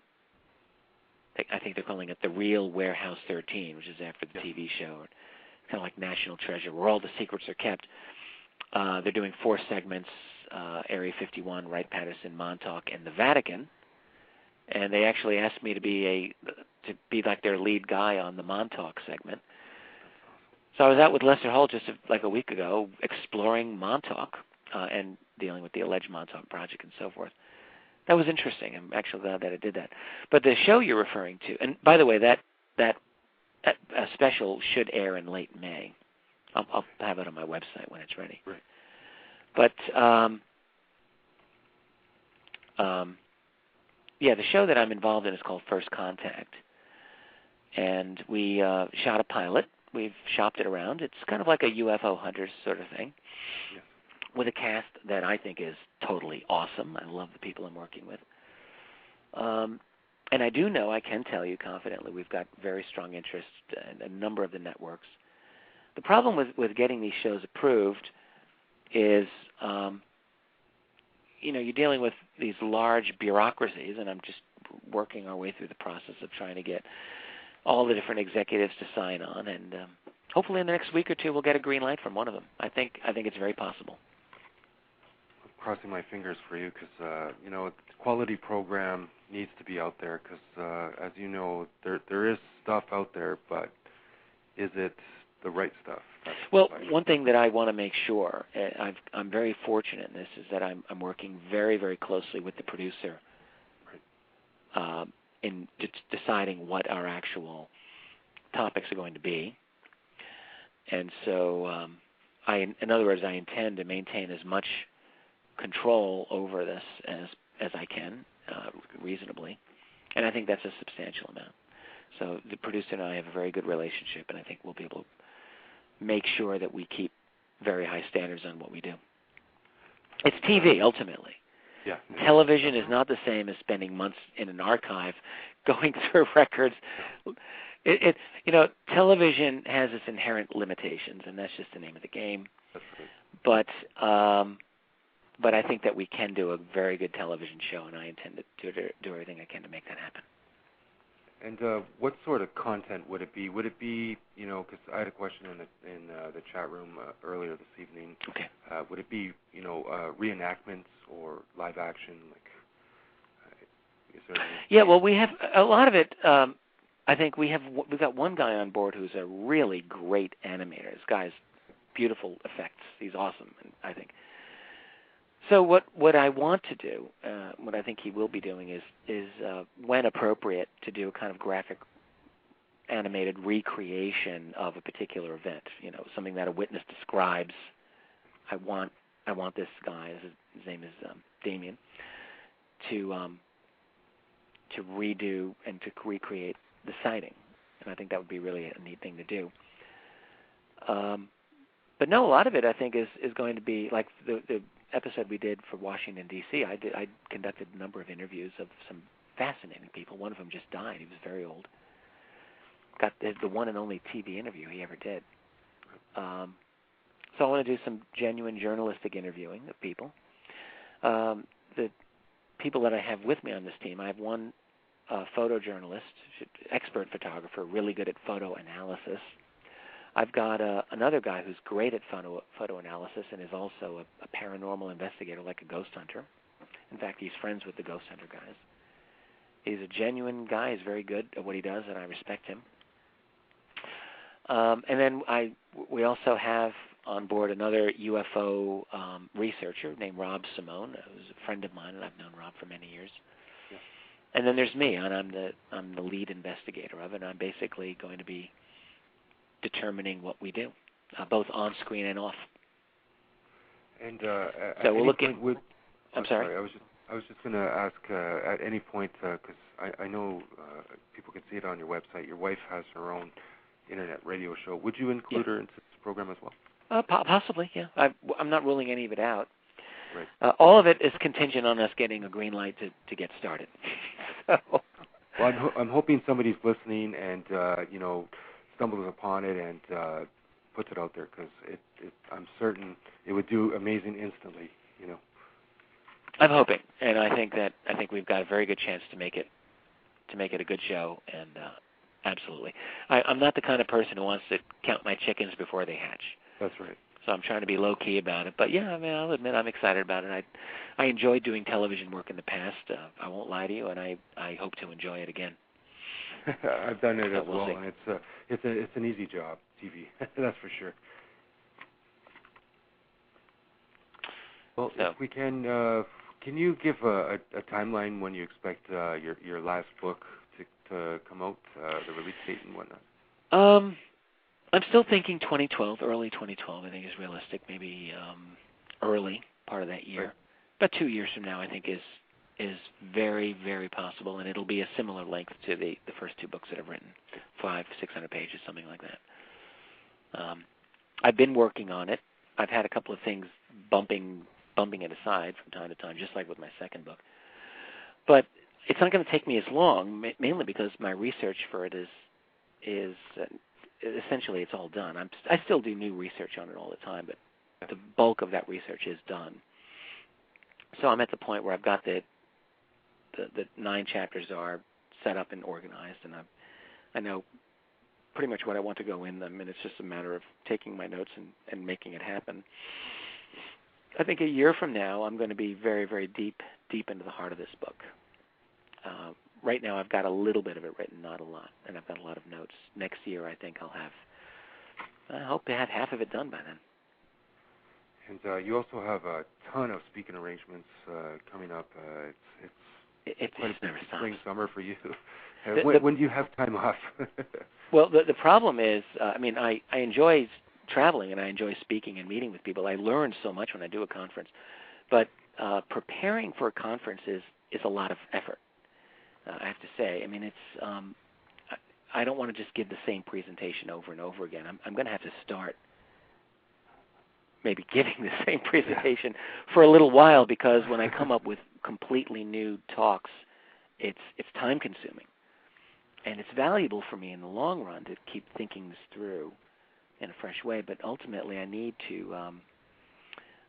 I think they're calling it The Real Warehouse 13, which is after the TV show. Kind of like National Treasure, where all the secrets are kept. They're doing 4 segments, Area 51, Wright-Patterson, Montauk, and the Vatican. And they actually asked me to be like their lead guy on the Montauk segment. So I was out with Lester Holt just like a week ago, exploring Montauk and dealing with the alleged Montauk Project and so forth. That was interesting. I'm actually glad that I did that. But the show you're referring to, and by the way, that special should air in late May. I'll have it on my website when it's ready. Right. But yeah, the show that I'm involved in is called First Contact, and we shot a pilot. We've shopped it around. It's kind of like a UFO Hunters sort of thing, with a cast that I think is totally awesome. I love the people I'm working with. And I do know, I can tell you confidently, we've got very strong interest in a number of the networks. The problem with getting these shows approved is, you're dealing with these large bureaucracies, and I'm just working our way through the process of trying to get all the different executives to sign on, and hopefully in the next week or two we'll get a green light from one of them. I think it's very possible. I'm crossing my fingers for you because, the quality program needs to be out there because, as you know, there is stuff out there, but is it the right stuff? Well, one thing that I want to make sure, I'm very fortunate in this, is that I'm working very, very closely with the producer in deciding what our actual topics are going to be. And so, in other words, I intend to maintain as much control over this as I can, reasonably. And I think that's a substantial amount. So the producer and I have a very good relationship, and I think we'll be able to make sure that we keep very high standards on what we do. It's TV, ultimately. Yeah. Television is not the same as spending months in an archive going through records. Television has its inherent limitations, and that's just the name of the game. That's right. But I think that we can do a very good television show, and I intend to do everything I can to make that happen. And what sort of content would it be? Would it be, because I had a question in the chat room earlier this evening. Okay. Would it be, reenactments or live action? Is there any... Yeah, well, we have a lot of it. I think we've got one guy on board who's a really great animator. This guy's beautiful effects. He's awesome, I think. So what I want to do, what I think he will be doing is when appropriate, to do a kind of graphic animated recreation of a particular event. Something that a witness describes. I want this guy, his name is Damien, to redo and to recreate the sighting, and I think that would be really a neat thing to do. But no, a lot of it I think is going to be like the episode we did for Washington, D.C., I conducted a number of interviews of some fascinating people. One of them just died. He was very old. Got the one and only TV interview he ever did. So I want to do some genuine journalistic interviewing of people. The people that I have with me on this team, I have one photojournalist, expert photographer, really good at photo analysis. I've got another guy who's great at photo analysis and is also a paranormal investigator, like a ghost hunter. In fact, he's friends with the ghost hunter guys. He's a genuine guy. He's very good at what he does, and I respect him. And then we also have on board another UFO researcher named Rob Simone, who's a friend of mine, and I've known Rob for many years. Yeah. And then there's me, and I'm the lead investigator of it, and I'm basically going to be determining what we do, both on screen and off. And so we're looking. I'm sorry? I was just going to ask at any point, because I know people can see it on your website. Your wife has her own internet radio show. Would you include her into this program as well? Possibly, yeah. I'm not ruling any of it out. Right. All of it is contingent on us getting a green light to get started. So. Well, I'm hoping somebody's listening and stumbles upon it and puts it out there, because I'm certain it would do amazing instantly. I'm hoping, and I think we've got a very good chance to make it a good show, and absolutely. I'm not the kind of person who wants to count my chickens before they hatch. That's right. So I'm trying to be low key about it, but yeah, I mean, I'll admit I'm excited about it. I enjoyed doing television work in the past. I won't lie to you, and I hope to enjoy it again. I've done it as well, see. and it's an easy job, TV. That's for sure. Well, so, if we can you give a timeline when you expect your last book to come out, the release date and whatnot? I'm still thinking 2012, early 2012. I think is realistic. Maybe early part of that year. Right. About 2 years from now, I think is very, very possible, and it'll be a similar length to the first two books that I've written, 500-600 pages, something like that. I've been working on it. I've had a couple of things bumping it aside from time to time, just like with my second book. But it's not going to take me as long, mainly because my research for it is essentially it's all done. I still do new research on it all the time, but the bulk of that research is done. So I'm at the point where I've got the 9 chapters are set up and organized, and I know pretty much what I want to go in them, and it's just a matter of taking my notes and making it happen. I think a year from now, I'm going to be very, very deep into the heart of this book. Right now, I've got a little bit of it written, not a lot, and I've got a lot of notes. Next year, I think I hope to have half of it done by then. And you also have a ton of speaking arrangements coming up. It's quite a never stops. Spring, summer for you. When do you have time off? Well, the problem is, I enjoy traveling and I enjoy speaking and meeting with people. I learn so much when I do a conference, but preparing for a conference is a lot of effort. I have to say. I mean, it's I don't want to just give the same presentation over and over again. I'm going to have to start maybe giving the same presentation for a little while, because when I come up with completely new talks, it's time consuming, and it's valuable for me in the long run to keep thinking this through in a fresh way. But ultimately, I need to.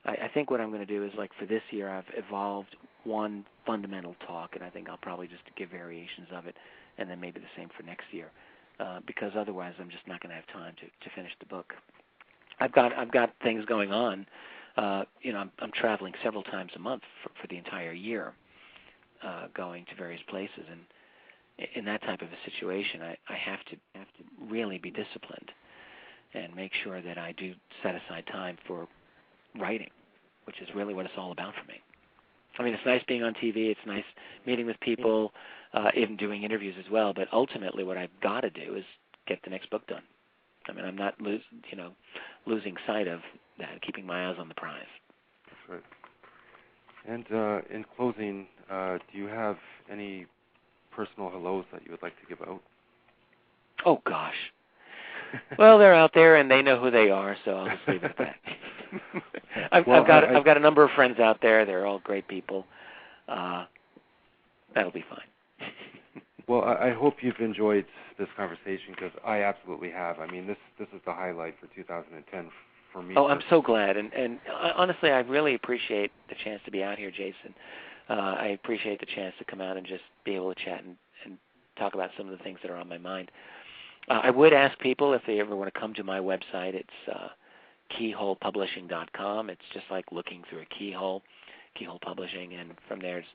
I think what I'm going to do is, like for this year, I've evolved one fundamental talk, and I think I'll probably just give variations of it, and then maybe the same for next year, because otherwise I'm just not going to have time to finish the book. I've got things going on. I'm traveling several times a month for the entire year, going to various places, and in that type of a situation, I have to really be disciplined and make sure that I do set aside time for writing, which is really what it's all about for me. I mean, it's nice being on TV. It's nice meeting with people, even doing interviews as well. But ultimately, what I've got to do is get the next book done. I mean, I'm not losing sight of that, keeping my eyes on the prize. That's right. And in closing, do you have any personal hellos that you would like to give out? Oh, gosh. Well, they're out there, and they know who they are, so I'll just leave it at that. I've got a number of friends out there. They're all great people. That'll be fine. Well, I hope you've enjoyed this conversation, because I absolutely have. I mean, this is the highlight for 2010 for me. Oh, I'm so glad. And honestly, I really appreciate the chance to be out here, Jason. I appreciate the chance to come out and just be able to chat and talk about some of the things that are on my mind. I would ask people if they ever want to come to my website. It's keyholepublishing.com. It's just like looking through a keyhole publishing, and from there's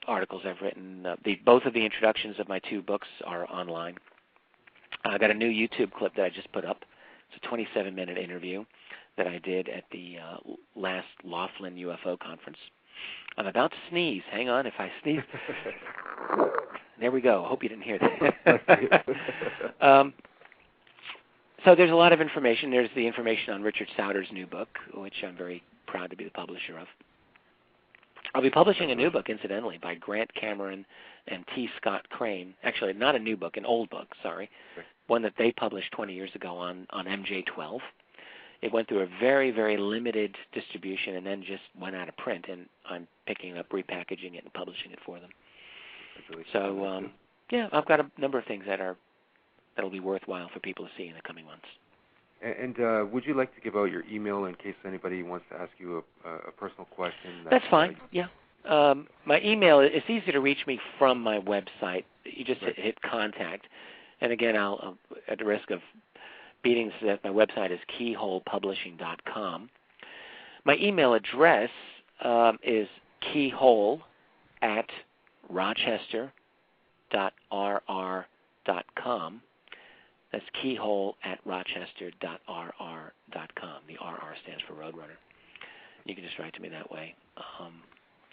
articles I've written. Both of the introductions of my 2 books are online. I got a new YouTube clip that I just put up. It's a 27-minute interview that I did at the last Laughlin UFO conference. I'm about to sneeze. Hang on, if I sneeze. There we go. I hope you didn't hear that. So there's a lot of information. There's the information on Richard Sauter's new book, which I'm very proud to be the publisher of. I'll be publishing a new book, incidentally, by Grant Cameron and T. Scott Crane. Actually, not a new book, an old book, sorry. Okay. One that they published 20 years ago on MJ12. It went through a very, very limited distribution and then just went out of print, and I'm picking up, repackaging it, and publishing it for them. So, yeah, I've got a number of things that'll be worthwhile for people to see in the coming months. And would you like to give out your email in case anybody wants to ask you a personal question? That's fine, yeah. My email, it's easy to reach me from my website. You just hit contact. And again, I'll at the risk of beating this, my website is keyholepublishing.com. My email address is keyhole@rochester.rr.com. That's keyhole@rochester.rr.com. The RR stands for Roadrunner. You can just write to me that way.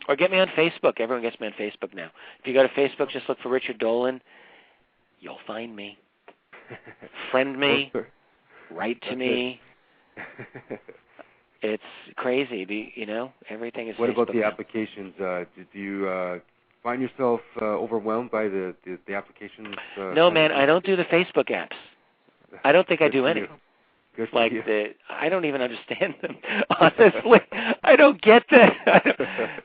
Or get me on Facebook. Everyone gets me on Facebook now. If you go to Facebook, just look for Richard Dolan. You'll find me. Friend me. Write to me. It's crazy. Everything is What Facebook about the now. applications? Do you find yourself overwhelmed by the applications? No, man, I don't do the Facebook apps. I don't think I do any. Good Like for you. I don't even understand them. Honestly, I don't get that.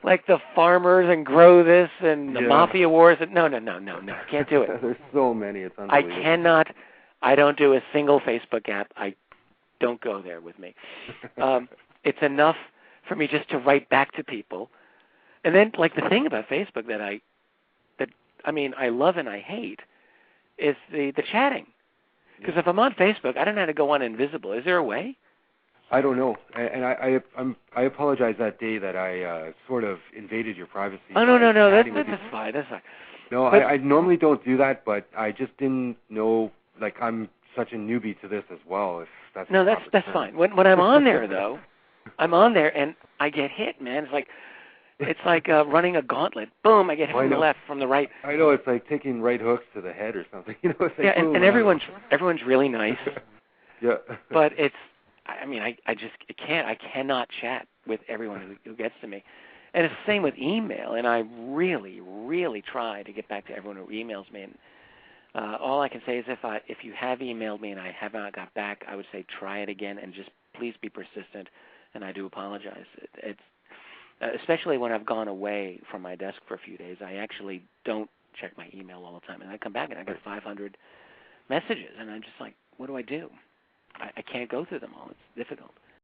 Like the farmers and grow this and the mafia wars. No, can't do it. There's so many. It's unbelievable. I don't do a single Facebook app. I don't go there with me. It's enough for me just to write back to people. And then, like, the thing about Facebook that I love and I hate is the chatting. Because if I'm on Facebook, I don't know how to go on invisible. Is there a way? I don't know, and I apologize that day that I sort of invaded your privacy. Oh no, that's fine. That's fine. No, I normally don't do that, but I just didn't know. Like, I'm such a newbie to this as well. If that's that's fine. When I'm on there though, I'm on there and I get hit, man. It's like running a gauntlet. Boom! I get hit from the left, from the right. I know, it's like taking right hooks to the head or something. It's like, yeah, and everyone's really nice. Yeah. But I cannot chat with everyone who gets to me. And it's the same with email. And I really, really try to get back to everyone who emails me. And all I can say is if you have emailed me and I have not got back, I would say try it again and just please be persistent. And I do apologize. It's especially when I've gone away from my desk for a few days, I actually don't check my email all the time. And I come back and I get 500 messages. And I'm just like, what do I do? I can't go through them all. It's difficult.